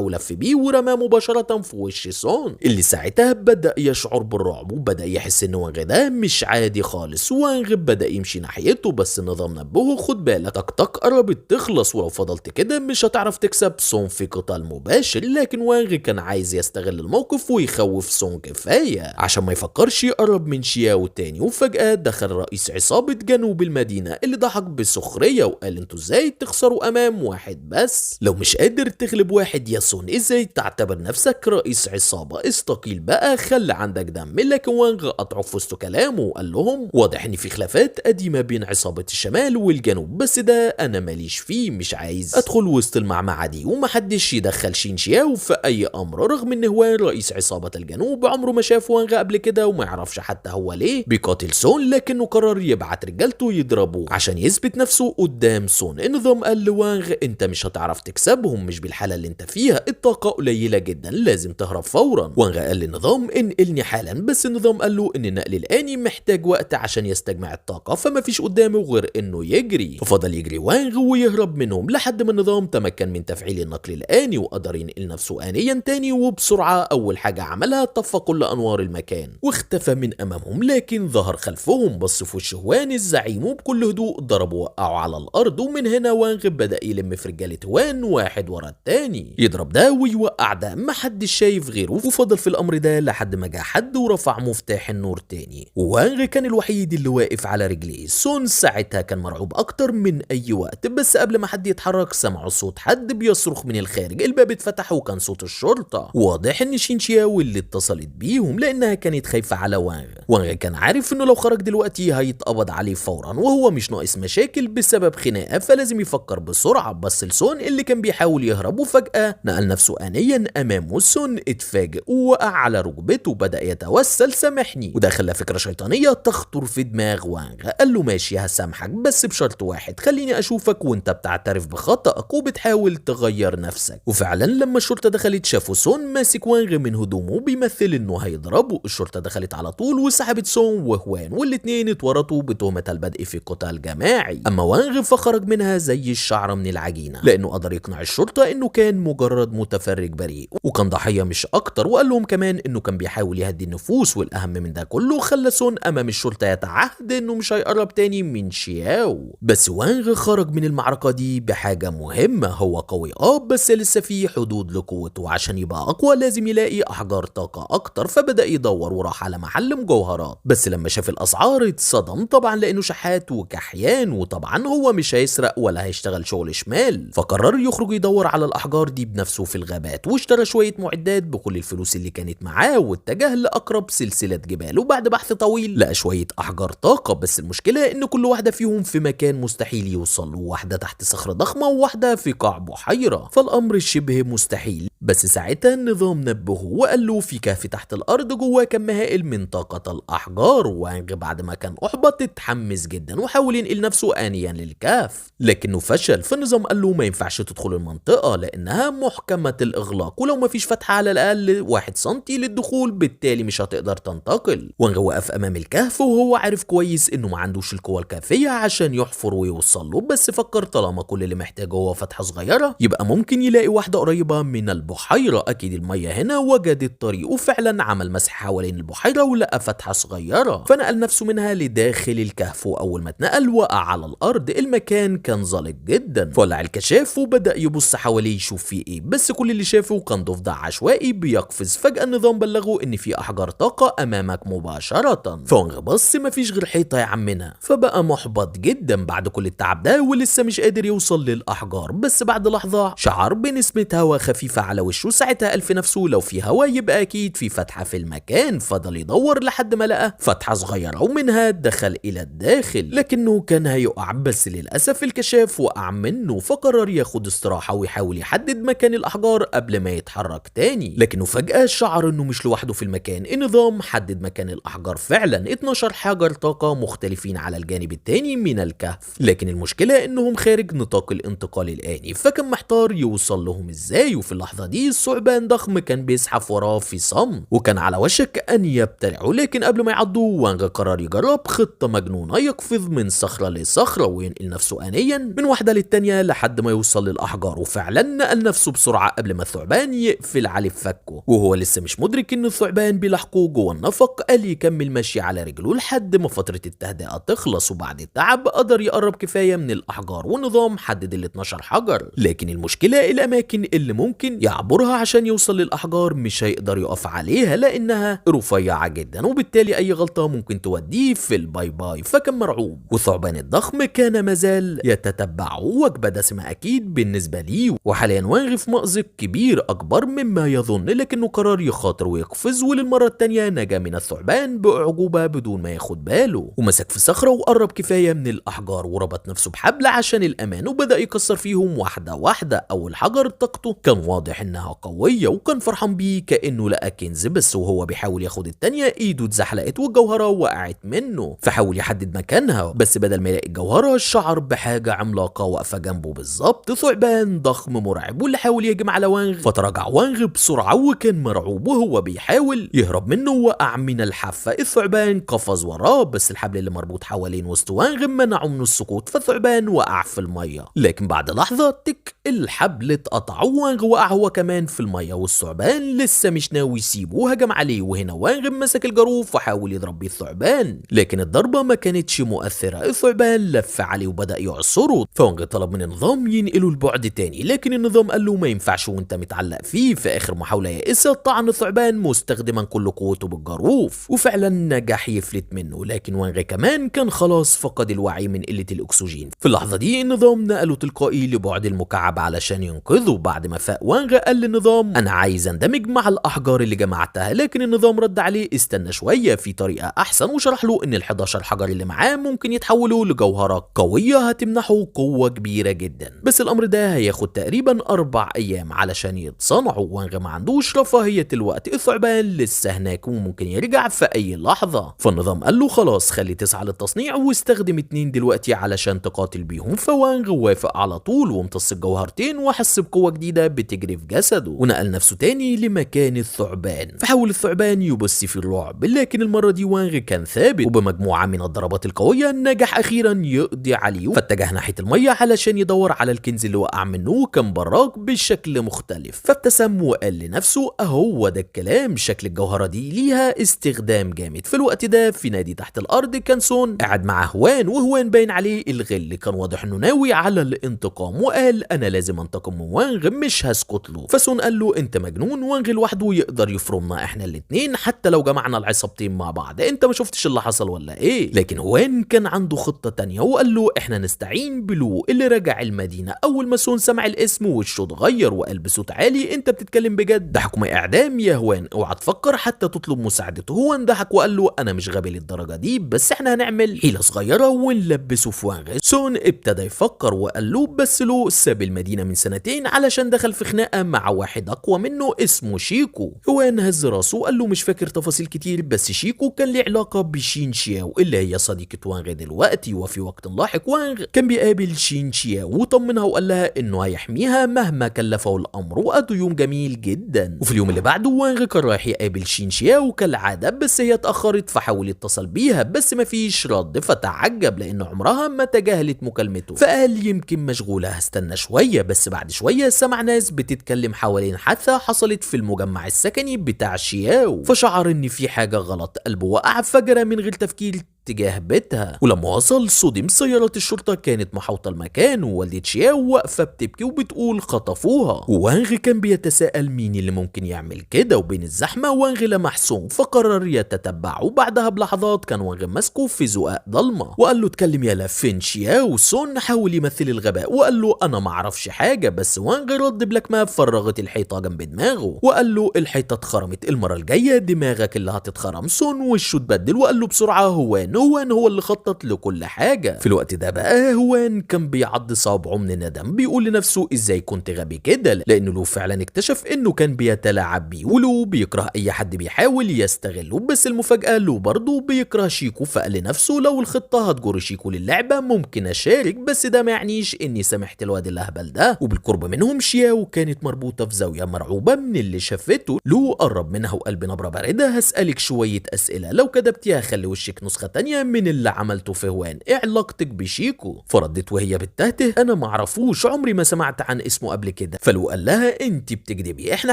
ولف بيه ورماه مباشرة في وش سون، اللي ساعتها بدأ يشعر بالرعب وبدأ يحس ان وانغ ده مش عادي خالص. وانغ بدأ يمشي ناحيته، بس النظام نبهه خد بالك طاقتك قربت تخلص، ولو فضلت كده مش هتعرف تكسب سون في قتال مباشر. لكن وانغ كان عايز يستغل الموقف ويخوف سون كفاية عشان ما يفكرش يقرب من شياو تاني. وفجأة دخل رئيس عصابة جنوب المدينة اللي ضحك بسخرية وقال انتوا ازاي تخسروا امام واحد بس؟ لو مش قادر تغلب واحد يا سون ازاي تعتبر نفسك رئيس عصابة؟ استقيل بقى، خلي عندك دم. لكن وانغ قطعه في وسط كلامه وقال لهم واضح ان في خلافات قديمة بين عصابة الشمال والجنوب، بس ده انا ماليش فيه، مش عايز ادخل وسط المعمعة دي، ومحدش يدخل شينشياو في اي امر. رغم ان هو رئيس عصابة الجنوب عمره ما شاف وانغ قبل كده وما يعرفش حتى هو ليه بيقاتل سون، لكنه قرر يبعت رجالته يضربوه عشان يثبت نفسه قدام سون. النظام قال لوانغ انت مش هتعرف تكسبهم، مش بالحالة اللي انت فيها، الطاقة قليلة جدا، لازم تهرب فورا. وانغ قال للنظام انقلني حالا، بس النظام قال له ان النقل الآني محتاج وقت عشان يستجمع الطاقة، فما فيش قدامه غير انه يجري. ففضل يجري وانغ ويهرب منهم لحد ما النظام تمكن من تفعيل النقل الآني وقدر ينقل نفسه آنيا تاني. وبسرعة اول حاجة عملها طفى كل انوار المكان واختفى من امامهم، لكن ظهر خلفهم بص في وش هوان الزعيم وبكل هدوء ضربه وقعه على الارض. ومن هنا وانغ بدأ يلم في رجالة هوان واحد ورا التاني، يضرب ده ويوقع ده، محدش شايف غيره. وفضل في الامر ده لحد ما جه حد ورفع مفتاح النور تاني، وانغ كان الوحيد اللي واقف على رجليه. سون ساعتها كان مرعوب اكتر من اي وقت، بس قبل ما حد يتحرك سمعوا صوت حد بيصرخ من الخارج. الباب اتفتح وكان صوت الشرطة. واضح ان شينشياو اللي اتصلت بيهم لانها كانت خايفة على وانغ. وانغ كان عارف انه لو خرج دلوقتي هيتقبض عليه فورا، وهو مش ناقص مشاكل بسبب خناقة، فلازم يفكر بسرعة. بس لسون اللي كان بيحاول يهرب وفجأة نقل نفسه آنيا امامه. سون اتفاجئ ووقع على ركبته وبدأ يتوسل سامحني، وده خلى فكرة شيطانية تخطر في دماغ وانغ. قال له ماشي هسامحك بس بشرط واحد، خليني اشوفك وانت بتعترف بخطأك وبتحاول تغير نفسك. وفعلا لما الشرطة دخلت شافوا سون ماسك وانغ من هدومه بيمثل انه هيضربه. الشرطة دخلت على طول وسحبت سون وهوان، والاتنين اتورطوا بتهمة البدء في قتال جماعي. اما وانغ فخرج منها زي الشعرة من العجينة، لانه قدر يقنع الشرطة انه كان مجرد متفرج بريء وكان ضحية مش اكتر. وقال لهم كمان انه كان بيحاول يهدي النفوس، والاهم من ده كله خلى سون امام الشرطة يتعهد انه مش هيقرب تاني من شياو. بس وانغ خرج من المعركة دي بحاجة مهمة، هو قوي بس لسه في حدود لقوته، عشان يبقى اقوى لازم يلاقي احجار طاقة اكتر. فبدأ يدور وراح على محل مجوهرات، بس لما شاف الاسعار اتصدم طبعا لانه شحات وكحيان، وطبعا هو مش هيسرق ولا هيشتغل شغل شمال. فقرر يخرج يدور على الاحجار دي بنفسه في الغابات، واشترى شوية معدات بكل الفلوس اللي كانت معاه واتجه لاقرب سلسلة جبال. وبعد بحث طويل لقى شوية احجار طاقة، بس المشكلة ان كل واحدة فيهم في مكان مستحيل يوصل له، واحدة تحت صخرة ضخمة وواحدة في قاع بحيرة، فالامر شبه مستحيل. بس ساعتها النظام نبهه وقال له في كهف تحت الارض جواه كم هائل من طاقة الاحجار. وانغ بعد ما كان احبط اتحمس جدا وحاول ينقل نفسه آنيا للكهف، لكنه فشل. فالنظام قال له ما ينفعش تدخل المنطقة لانها محكمة الاغلاق، ولو ما فيش فتحة على الاقل 1 سنتي للدخول بالتالي مش هتقدر تنتقل. وانغ وقف امام الكهف وهو عارف كويس انه ما عندوش القوة الكافية عشان يحفر ويوصل له، بس فكر طالما كل اللي محتاجه هو فتحة صغيرة يبقى ممكن يلاقي واحدة قريبة من البحيرة، اكيد المية هنا. وجد الطريق وفعلا عمل مسح حوالين البحيرة ولقى فتحة صغيرة، فنقل نفسه منها لداخل الكهف. واول ما اتنقل وقع على الارض، المكان كان زلق جدا، فولع الكشاف وبدأ يبص حواليه يشوف فيه ايه، بس كل اللي شافه كان ضفدع عشوائي بيقفز. فجأة النظام بلغه ان في احجار طاقة امامك مباشرة. فونغ بص مفيش غير حيطة يا عمنا. فبقى محبط جدا بعد كل التعب ده ولسه مش قادر يوصل للأحجار. بس بعد لحظة شعر بنسمة هوا خفيفة على وشه. ساعتها قال في نفسه لو في هوا يبقى أكيد في فتحة في المكان. فضل يدور لحد ما لقى فتحة صغيرة ومنها دخل إلى الداخل، لكنه كان هيقع بس للأسف الكشاف وقع منه. فقرر ياخد استراحة ويحاول يحدد مكان الأحجار قبل ما يتحرك تاني. لكنه فجأة شعر إنه مش لوحده في المكان. النظام حدد مكان الأحجار فعلا 12 حجر طاقة مختلفين على الجانب التاني من الكهف، لكن المشكلة إنهم خارج نطاق الانتقال الآني. فكان محتار يوصل لهم إزاي. وفي اللحظة دي ثعبان ضخم كان بيزحف وراه في صمت وكان على وشك أن يبتلعه. لكن قبل ما يعضوا وانغ قرر يجرب خطة مجنونة، يقفز من صخرة لصخرة وينقل نفسه آنيا من واحدة للتانية لحد ما يوصل للأحجار. وفعلا نقل نفسه بسرعة قبل ما الثعبان يقفل عليه فكه. وهو لسه مش مدرك إن الثعبان بيلاحقه جوه النفق، قال يكمل ماشي على رجله لحد ما فترة التهدئة تخلص. وبعد التعب قدر يقرب كفاية من الأحجار والنظام حدد ال 12 حجر. لكن المشكلة الأماكن اللي ممكن يعبرها عشان يوصل للأحجار مش هيقدر يقف عليها لأنها رفيعة جدا، وبالتالي أي غلطة ممكن توديه في الباي باي. فكان مرعوب. والثعبان الضخم كان مازال يتتبعه، وجبة دسمة أكيد بالنسبة ليه. وحاليا وانغ في مأزق كبير أكبر مما يظن، لكنه قرر يخاطر ويقفز. وللمرة التانية نجا من الثعبان بأعجوبة بدون ما ياخد باله، ومسك في صخرة وقرب كفاية من الأحجار وربط نفسه بحبل عشان الأمان وبدأ يكسر فيهم واحدة واحدة. أول حجر طاقته كان واضح إنها قوية وكان فرحان بيه كأنه لقى كنز، بس وهو بيحاول ياخد التانية إيده اتزحلقت والجوهرة وقعت منه. فحاول يحدد مكانها، بس بدل ما يلاقي الجوهرة شعر بحاجة عملاقة واقفة جنبه بالظبط. ثعبان ضخم مرعب واللي حاول يهجم على وانغ. فتراجع وانغ بسرعة وكان مرعوب وهو بيحاول يهرب منه وقع من الحافة. الثعبان قفز وراه، بس الحبل اللي مربوط حوالين وسط وانغ منعه من السقوط. فالثعبان وقع في المية، لكن بعد لحظة تك الحبل اتقطع وانغ وقع هو كمان في المية. والثعبان لسه مش ناوي يسيبه وهجم عليه. وهنا وانغ مسك الجاروف وحاول يضرب بيه الثعبان، لكن الضربة ما كانتش مؤثرة. الثعبان لف عليه وبدأ يعصره. فوانغ طلب من النظام ينقله لبعد تاني، لكن النظام قال له ما ينفعش وانت متعلق فيه. في آخر محاولة يائسة طعن الثعبان مستخدما كل قوته بالجاروف، وفعلا نجح يفلت منه. لكن وانغ كمان كان خلاص فقد الوعي من قلة الأكسجين. في اللحظة دي النظام نقله تلقائي لبعد المكعب علشان ينقذه. بعد ما فاق وانغ قال للنظام أنا عايز اندمج مع الأحجار اللي جمعتها، لكن النظام رد عليه استنى شوية في طريقة أحسن، وشرح له إن ال11 حجر اللي معاه ممكن يتحولوا لجوهرة قوية هتمنحه قوة كبيرة جدا. بس الأمر ده هياخد تقريبا 4 أيام علشان يتصنعوا. وانغ ما عندوش رفاهية الوقت، الثعبان لسه هناك وممكن يرجع في أي لحظة. فالنظام قال له خلاص خلي 9 للتصنيع واستخدم 2 دلوقتي علشان تقاتل بيهم. فوانغ وافق على طول وامتص الجوهرتين وحس بقوة جديدة بتجري في جسده، ونقل نفسه تاني لمكان الثعبان. فحاول الثعبان يبص في الرعب، لكن المرة دي وانغ كان ثابت، وبمجموعة من الضربات القوية نجح أخيرا يقضي عليه. فاتجه ناحية المية علشان يدور على الكنز اللي وقع منه، وكان براق بشكل مختلف. فابتسم وقال لنفسه اهو ده الكلام، شكل الجوهرة دي ليها استخدام جامد. في الوقت ده في نادي تحت الأرض كان سون قاعد مع هوان، وهوان باين عليه الغل، كان واضح انه ناوي على الانتقام. وقال انا لازم انتقم من وانغ مش هسكت له. فسون قال له انت مجنون، وانغ لوحده يقدر يفرمنا احنا الاتنين حتى لو جمعنا العصابتين مع بعض، انت ما شفتش اللي حصل ولا ايه؟ لكن هوان كان عنده خطة تانية وقال له احنا نستعين بلو اللي رجع المدينة. اول ما سون سمع الاسم وشه اتغير وقال بصوت عالي انت بتتكلم بجد؟ ده حكم اعدام يا هوان، اوعى تفكر حتى تطلب مساعدته. هوان ضحك وقال له انا مش غبي للدرجة دي، بس احنا هنعمل حيلة صغيرة ونلبسه في وانغ. سون ابتدى يفكر وقال له بس لو ساب المدينة من سنتين علشان دخل في خناقة مع واحد اقوى منه اسمه شيكو. هوان هز راسه وقال له مش فاكر تفاصيل كتير، بس شيكو كان له علاقة بشين شياو اللي هي صديقة وانغ دلوقتي. وفي وقت لاحق وانغ كان بيقابل شين شياو وطمنها وقال لها انه هيحميها مهما كلفه الامر، وقضوا يوم جميل جدا. وفي اليوم اللي بعده وانغ كان رايح يقابل شين شياو كالعادة، بس هي اتأخرت فحاول يتصل بيها بس مفيش رد. فتعجب لان عمرها ما تجاهلت مكالمته، فقال يمكن مشغولة هستنى شوية. بس بعد شوية سمع ناس بتتكلم حوالين حادثة حصلت في المجمع السكني بتاع شياو، فشعر ان في حاجة غلط. قلبه وقع فجرة من غير تفكير اتجاه بيتها. ولما وصل صدم، سيارات الشرطة كانت محاوطة المكان ووالدة شياو واقفة بتبكي وبتقول خطفوها. ووانغ كان بيتساءل مين اللي ممكن يعمل كده، وبين الزحمة وانغ لمح سون فقرر يتتبعه. بعدها بلحظات كان وانغ ماسكه في زقاق ضلمة وقال له اتكلم يالا فين شياو. سون حاول يمثل الغباء وقال له انا معرفش حاجة، بس وانغ رد بلاك ماب فرغت الحيطة جنب دماغه وقال له الحيطة اتخرمت، المرة الجاية دماغك اللي هتتخرم. سون وشه اتبدل وقال له بسرعة هوان هو اللي خطط لكل حاجة. في الوقت ده بقى هوان كان بيعض صابعه من الندم، بيقول لنفسه ازاي كنت غبي كده، لانه لو فعلا اكتشف انه كان بيتلاعب بيه. ولو بيكره اي حد بيحاول يستغله، بس المفاجأة لو برضه بيكره شيكو، فقال لنفسه لو الخطة هتجر شيكو للعبة ممكن اشارك، بس ده ما يعنيش اني سامحت الواد الاهبل ده. وبالقرب منهم شياو كانت مربوطة في زاوية مرعوبة من اللي شافته. لو قرب منها وقال بنبرة باردة هسألك شوية اسئلة، لو كدبتي هخلي وشك نسخة تانية من اللي عملته في هوان، ايه علاقتك بشيكو؟ فردت وهي بتهته انا معرفوش، عمري ما سمعت عن اسمه قبل كده. فلو قال لها انت بتكدبي، احنا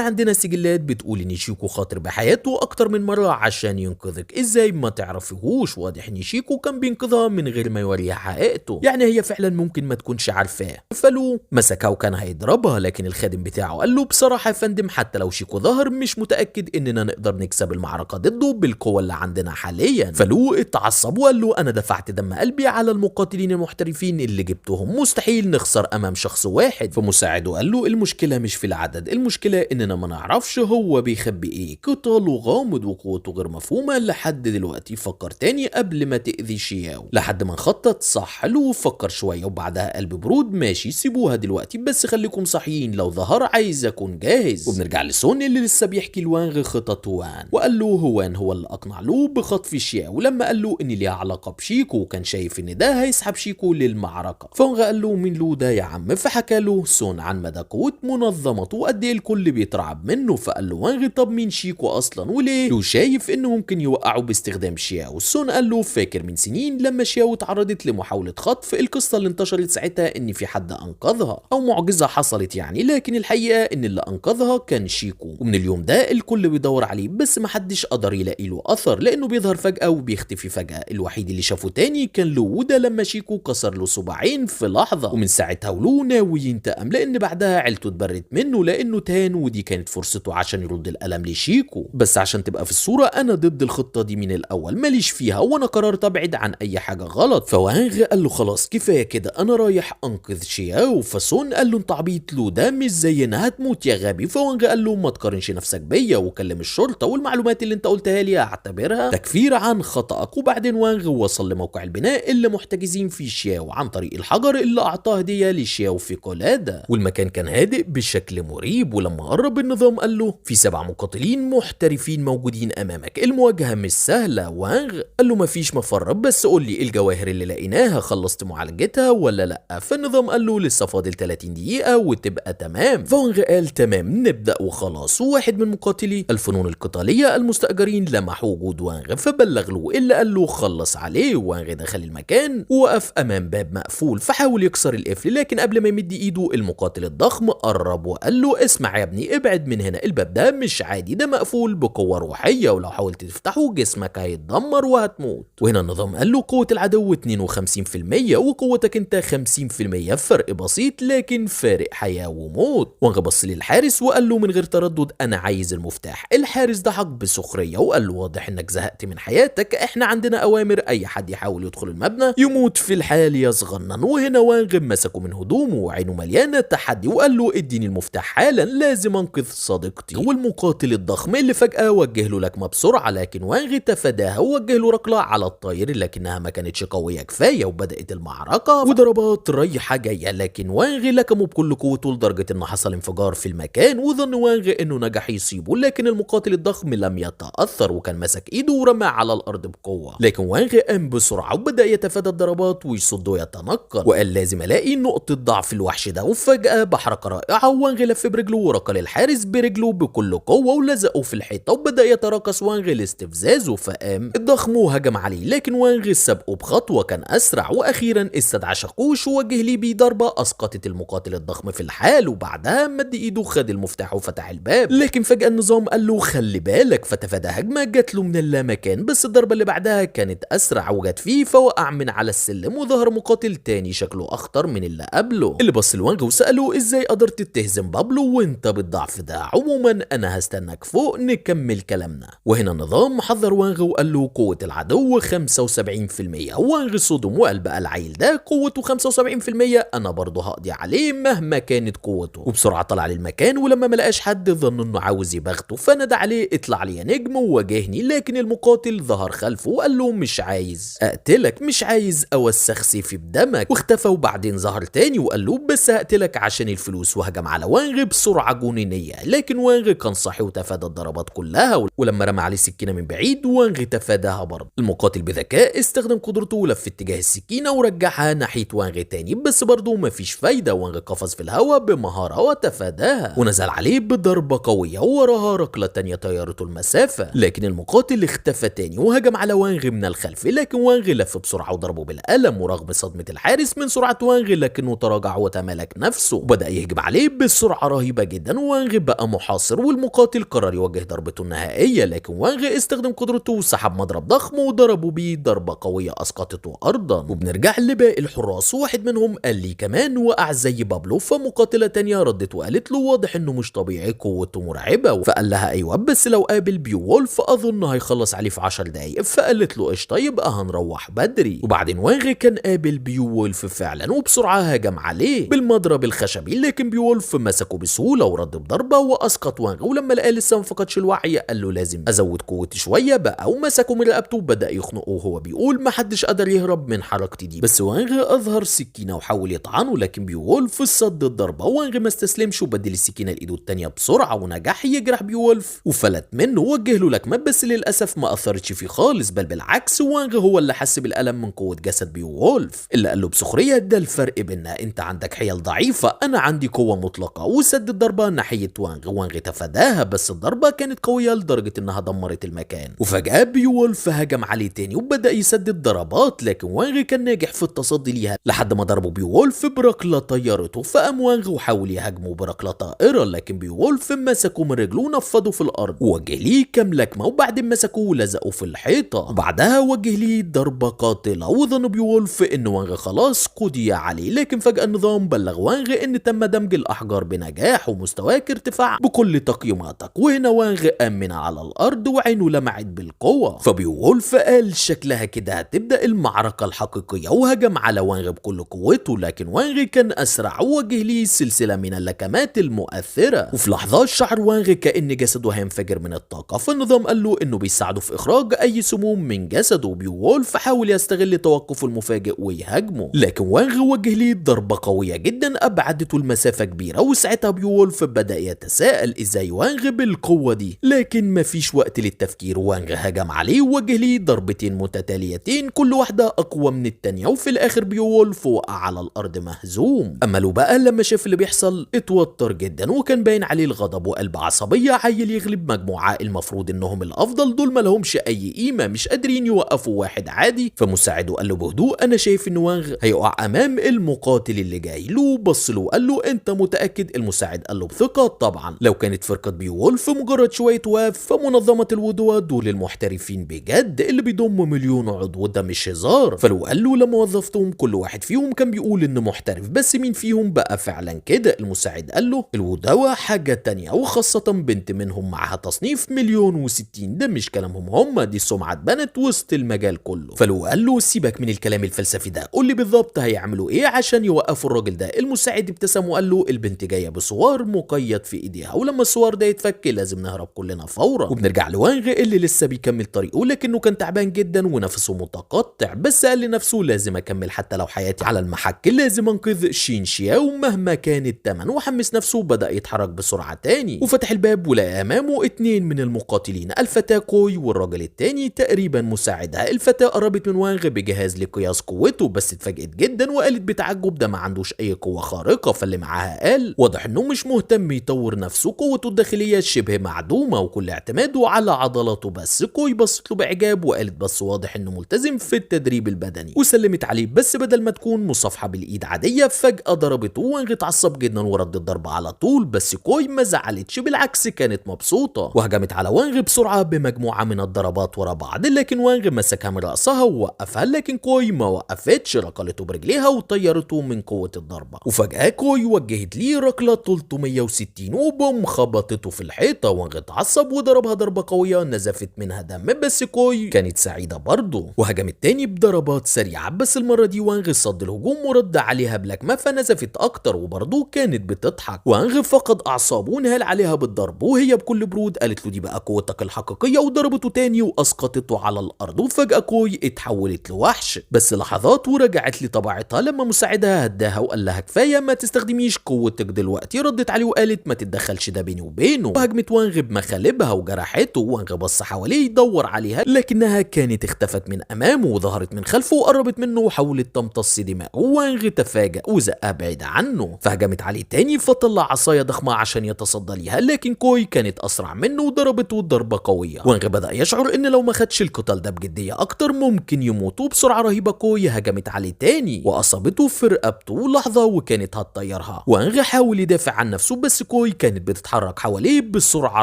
عندنا سجلات بتقول ان شيكو خاطر بحياته اكتر من مرة عشان ينقذك، ازاي ما تعرفيهوش؟ واضح ان شيكو كان بينقذها من غير ما يوريها حقيقته، يعني هي فعلا ممكن ما تكونش عارفاه. فلو مسكها وكان هيضربها، لكن الخادم بتاعه قال له بصراحة يا فندم حتى لو شيكو ظهر مش متأكد اننا نقدر نكسب المعركة ضده بالقوة اللي عندنا حاليا. فلو اتعصب وقال له انا دفعت دم قلبي على المقاتلين المحترفين اللي جبتهم، مستحيل نخسر امام شخص واحد. فمساعده قال له المشكلة مش في العدد، المشكلة اننا ما نعرفش هو بيخبي ايه. قتاله غامض وقوته غير مفهومة لحد دلوقتي. فكر تاني قبل ما تأذي شياو لحد ما نخطط صح. لو فكر شوية وبعدها قلب برود ماشي سيبوها دلوقتي، بس خليكم صحيين لو ظهر عايز اكون جاهز. وبنرجع لسون اللي لسه بيحكي لوانغ خطط هوان، وقال له هوان هو اللي اقنع له بخطف شياو لما قال له ان ليها علاقة بشيكو، وكان شايف ان ده هيسحب شيكو للمعركة. فوانغ قال له مين لو ده يا عم؟ فحكى له سون عن مدى قوة منظمته وقد ايه الكل بيترعب منه. فقال له وانغ طب مين شيكو اصلا وليه؟ لو شايف انه ممكن يوقعه باستخدام شياو. سون قال له فاكر من سنين لما شياو اتعرضت لمحاولة خطف، القصة اللي انتشرت ساعتها ان في حد انقذها او معجزة حصلت يعني، لكن الحقيقة ان اللي انقذها كان شيكو. ومن اليوم ده الكل بيدور عليه بس محدش قدر يلاقي له اثر، لانه بيظهر فجأة وبيختفي فجأة. الوحيد اللي شافه تاني كان لو، وده لما شيكو كسر له صباعين في لحظة. ومن ساعتها ولو ناوي ينتقم، لان بعدها عيلته اتبرت منه لانه تان، ودي كانت فرصته عشان يرد الالم لشيكو. بس عشان تبقى في الصورة انا ضد الخطة دي من الاول، ماليش فيها وانا قررت ابعد عن اي حاجة غلط. فوانغ قال له خلاص كفاية كده انا رايح انقذ شياو. فسون قال له انت عبيط، لو ده مش زينا هتموت يا غبي. فوانغ قال له ما تقارنش نفسك بيا وكلم الشرطة، والمعلومات اللي انت قلتها لي هعتبرها تكفير عن خطأك. وبعدين وانغ وصل لموقع البناء اللي محتجزين فيه شياو عن طريق الحجر اللي اعطاه هدية لشياو في كولادا. والمكان كان هادئ بشكل مريب. ولما قرب النظام قال له في 7 مقاتلين محترفين موجودين امامك، المواجهة مش سهلة. وانغ قال له مفيش مفر، بس قول لي الجواهر اللي لقيناها خلصت معالجتها ولا لا؟ فالنظام قال له لسه فاضل 30 دقيقة وتبقى تمام. فوانغ قال تمام نبدأ وخلاص. وواحد من مقاتلي الفنون القتالية المستأجرين لمحوا وجود وانغ فبلغ له اللي قال له خلص عليه. وانغ دخل المكان ووقف امام باب مقفول فحاول يكسر القفل، لكن قبل ما يمد ايده المقاتل الضخم قرب وقال له اسمع يا ابني ابعد من هنا، الباب ده مش عادي، ده مقفول بقوة روحية ولو حاولت تفتحه جسمك هيتدمر وهتموت. وهنا النظام قال له قوة العدو 52% وقوتك انت 50%، فرق بسيط لكن فارق حياة وموت. وانغ بص للحارس وقال له من غير تردد انا عايز المفتاح. الحارس ضحك بسخرية وقال له واضح انك زهقت من حياتك، احنا عندنا اوامر اي حد يحاول يدخل المبنى يموت في الحال يا صغنن. وهنا وانغ مسكه من هدومه وعينه مليانة تحدي وقال له اديني المفتاح حالا، لازم انقذ صديقتي. والمقاتل الضخم اللي فجأة وجه له لكمة بسرعة، لكن وانغ تفاداها ووجه له ركلة على الطاير لكنها ما كانتش قوية كفاية. وبدأت المعركة وضربات رايحة جاية، لكن وانغ لكمه بكل قوته لدرجة انه حصل انفجار في المكان. وظن وانغ انه نجح يصيبه، لكن المقاتل الضخم لم يتأثر وكان مسك ايده ورماه على الارض بقوة. لكن وانغ قام بسرعة وبدأ يتفادى الضربات ويصد ويتنقل، وقال لازم الاقي نقطة ضعف الوحش ده. وفجأة بحركة رائعة وانغ لف برجله وركل الحارس برجله بكل قوة ولزقه في الحيطة، وبدأ يتراقص وانغ لاستفزازه. فقام الضخم وهجم عليه، لكن وانغ سبقه بخطوة كان اسرع، واخيرا استدعى شاكوش ووجه ليه بيه ضربة اسقطت المقاتل الضخم في الحال. وبعدها مد ايده خد المفتاح وفتح الباب، لكن فجأة النظام قال له خلي بالك، فتفادى هجمة جات له من اللامكان. بس الضربة اللي بعدها كانت كانت اسرع وجت فيه فوقع من على السلم، وظهر مقاتل تاني شكله اخطر من اللي قبله اللي بص لوانغ وساله ازاي قدرت تهزم بابلو وانت بالضعف ده. عموما انا هستناك فوق نكمل كلامنا. وهنا النظام حذر وانغ وقال له قوه العدو 75%. وانغ صدم وقال بقى العيل ده قوته 75%، انا برضه هقضي عليه مهما كانت قوته. وبسرعه طلع للمكان، ولما ما لقاش حد ظن انه عاوز يبغته فنادى عليه اطلع لي يا نجم وواجهني. لكن المقاتل ظهر خلفه وقال له مش عايز اقتلك، مش عايز اوسخ سيفي بدمك، واختفى. وبعدين ظهر تاني وقال له بس هقتلك عشان الفلوس، وهجم على وانغ بسرعه جنونيه. لكن وانغ كان صاحي وتفادى الضربات كلها، ولما رمى عليه السكينه من بعيد وانغ تفاداها برضه. المقاتل بذكاء استخدم قدرته ولف في اتجاه السكينه ورجعها ناحيه وانغ تاني، بس برضه مفيش فايده. وانغ قفز في الهواء بمهاره وتفاداها ونزل عليه بضربه قويه، ووراها ركله تانيه طيرته المسافه. لكن المقاتل اختفى تاني وهجم على وانغ من الخلف، لكن وانغ لف بسرعه وضربه بالقلم. ورغم صدمه الحارس من سرعه وانغ لكنه تراجع وتمالك نفسه وبدا يهجم عليه بسرعه رهيبه جدا. وانغ بقى محاصر، والمقاتل قرر يوجه ضربته النهائيه، لكن وانغ استخدم قدرته وسحب مضرب ضخم وضربه بيه ضربه قويه اسقطته ارضا. وبنرجع لباقي الحراس، واحد منهم قال لي كمان وقع زي بابلو. فمقاتله تانيه ردت وقالت له واضح انه مش طبيعي، قوته مرعبه. فقال لها ايوه بس لو قابل بيوولف اظن هيخلص عليه في 10 دقايق. فقالت له قشطه يبقى هنروح بدري. وبعدين وانغ كان قابل بيوولف فعلا، وبسرعه هجم عليه بالمضرب الخشبي، لكن بيوولف مسكه بسهوله ورد بضربه واسقط وانغ. ولما لقاه لسه ما فقدش الوعي قال له لازم ازود قوتي شويه بقى، ومسكه من رقبته وبدا يخنقه وهو بيقول محدش قدر يهرب من حركتي دي. بس وانغ اظهر سكينه وحاول يطعنه، لكن بيوولف صد الضربه. وانغ ما استسلمش وبدل السكينه لايده التانيه بسرعه ونجح يجرح بيوولف وفلت منه. وجه له لكمه بس للاسف ما اثرتش فيه خالص، بل بالعكس وانغ هو اللي حس بالالم من قوه جسد بيوولف اللي قال له بسخريه ده الفرق بيننا، انت عندك حيل ضعيفه انا عندي قوه مطلقه. وسد الضربه ناحيه وانغ، وانغ تفاداها بس الضربه كانت قويه لدرجه انها دمرت المكان. وفجاه بيوولف هجم عليه تاني وبدا يسدد ضربات، لكن وانغ كان ناجح في التصدي ليها لحد ما ضربه بيوولف بركله طيرته. فقام وانغ وحاول يهاجمه بركله طائره، لكن بيوولف مسكه من رجله ونفضه في الارض ووجه ليه كام لكمه، وبعدين مسكه ولزقه في الحيطه. وبعدها وجه ليه ضربه قاتله، وظن بيوولف ان وانغ خلاص قضي عليه. لكن فجاه النظام بلغ وانغ ان تم دمج الاحجار بنجاح ومستواك ارتفاع بكل تقييماتك. وهنا وانغ امن على الارض وعينه لمعت بالقوه. فبيوولف قال شكلها كده هتبدا المعركه الحقيقيه، وهجم على وانغ بكل قوته. لكن وانغ كان اسرع ووجه ليه سلسله من اللكمات المؤثره، وفي لحظات شعر وانغ كأن جسده هينفجر من الطاقه. فالنظام قال له انه بيساعده في اخراج اي سموم من جسده. بيوولف حاول يستغل توقفه المفاجئ ويهاجمه، لكن وانغ وجه ليه ضربه قويه جدا ابعدته المسافه كبيره. وساعتها بيوولف بدا يتساءل ازاي وانغ بالقوه دي، لكن مفيش وقت للتفكير. وانغ هجم عليه ووجه ليه ضربتين متتاليتين كل واحده اقوى من التانيه، وفي الاخر بيوولف وقع على الارض مهزوم. اما لو بقى لما شاف اللي بيحصل اتوتر جدا وكان باين عليه الغضب وقلب عصبيه. عيل يغلب مجموعه المفروض انهم الافضل، دول ما لهمش اي قيمه، مش قادرين يوقفوا واحد عادي. فمساعده قال له بهدوء انا شايف ان وانغ هيقع امام المقاتل اللي جاي له. بص له وقال له انت متاكد؟ المساعد قال له بثقه طبعا، لو كانت فرقه بيوولف مجرد شويه واف فمنظمه الودوة دول المحترفين بجد اللي بيضموا مليون عضو، ده مش هزار. فلو قال له لما وظفتهم كل واحد فيهم كان بيقول انه محترف، بس مين فيهم بقى فعلا كده؟ المساعد قال له الودوة حاجه تانية، وخاصه بنت منهم معاها تصنيف 1,060,000، ده مش كلامهم هم، دي السمعه اتبنت وسط المجال كله. فلو قال له سيبك من الكلام الفلسفي ده، قول لي بالظبط هيعملوا ايه عشان يوقفوا الراجل ده. المساعد ابتسم وقال له البنت جايه بسوار مقيد في ايديها، ولما السوار ده يتفك لازم نهرب كلنا فورا. وبنرجع لوانغ اللي لسه بيكمل طريقه، لكنه كان تعبان جدا ونفسه متقطع، بس قال لنفسه لازم اكمل حتى لو حياتي على المحك، لازم انقذ شينشياو مهما كان الثمن. وحمس نفسه وبدا يتحرك بسرعه تاني، وفتح الباب ولقى امامه 2 من المقاتلين، الفتاه كوي والراجل التاني تقريبا مساعدها. الفتاه قربت من وانغ بجهاز لقياس قوته، بس اتفاجئت جدا وقالت بتعجب ده ما عندوش اي قوه خارقه. فاللي معاها قال واضح انه مش مهتم يطور نفسه، قوته الداخليه شبه معدومه وكل اعتماده على عضلاته بس. كوي بصت له باعجاب وقالت بس واضح انه ملتزم في التدريب البدني، وسلمت عليه. بس بدل ما تكون مصافحه بالايد عاديه فجاه ضربته. وانغ اتعصب جدا ورد الضربه على طول، بس كوي ما زعلتش، بالعكس كانت مبسوطه وهجمت على وانغ بسرعه بمجموعه من الضربات ورا بعض. لكن وانغ وانغ مسكها من رأسها ووقفها، لكن كوي ما وقفتش، ركلته برجليها وطيرته من قوة الضربة. وفجأة كوي وجهت ليه ركلة 360 وبوم خبطته في الحيطة. وانغ اتعصب وضربها ضربة قوية نزفت منها دم، بس كوي كانت سعيدة برضه وهجمت تاني بضربات سريعة، بس المرة دي وانغ صد الهجوم ورد عليها بلاك ما فنزفت أكتر وبرضه كانت بتضحك. وانغ فقد أعصابه ونهال عليها بالضرب، وهي بكل برود قالت له دي بقى قوتك الحقيقية، وضربته تاني وأسقطته على الأرض. وفجأة كوي اتحولت لوحش بس لحظات ورجعت لطبيعتها لما مساعدها هداها وقال لها كفاية ما تستخدميش قوتك دلوقتي. ردت عليه وقالت ما تتدخلش ده بيني وبينه، وهجمت وانغ بمخالبها وجرحته. وانغ بص حواليه يدور عليها لكنها كانت اختفت من أمامه وظهرت من خلفه وقربت منه وحاولت تمتص دماغه. وانغ تفاجأ وزقها بعيد عنه، فهجمت عليه تاني فطلع عصاية ضخمة عشان يتصدى ليها، لكن كوي كانت أسرع منه وضربته ضربة قوية. وانغ بدأ يشعر إن لو ما خدش القتال ده بجدية أكتر ممكن يموت، وبسرعة رهيبة كوي هجمت عليه تاني وأصابته في رقبته لحظة وكانت هتطيرها. وانغ حاول يدافع عن نفسه بس كوي كانت بتتحرك حواليه بسرعة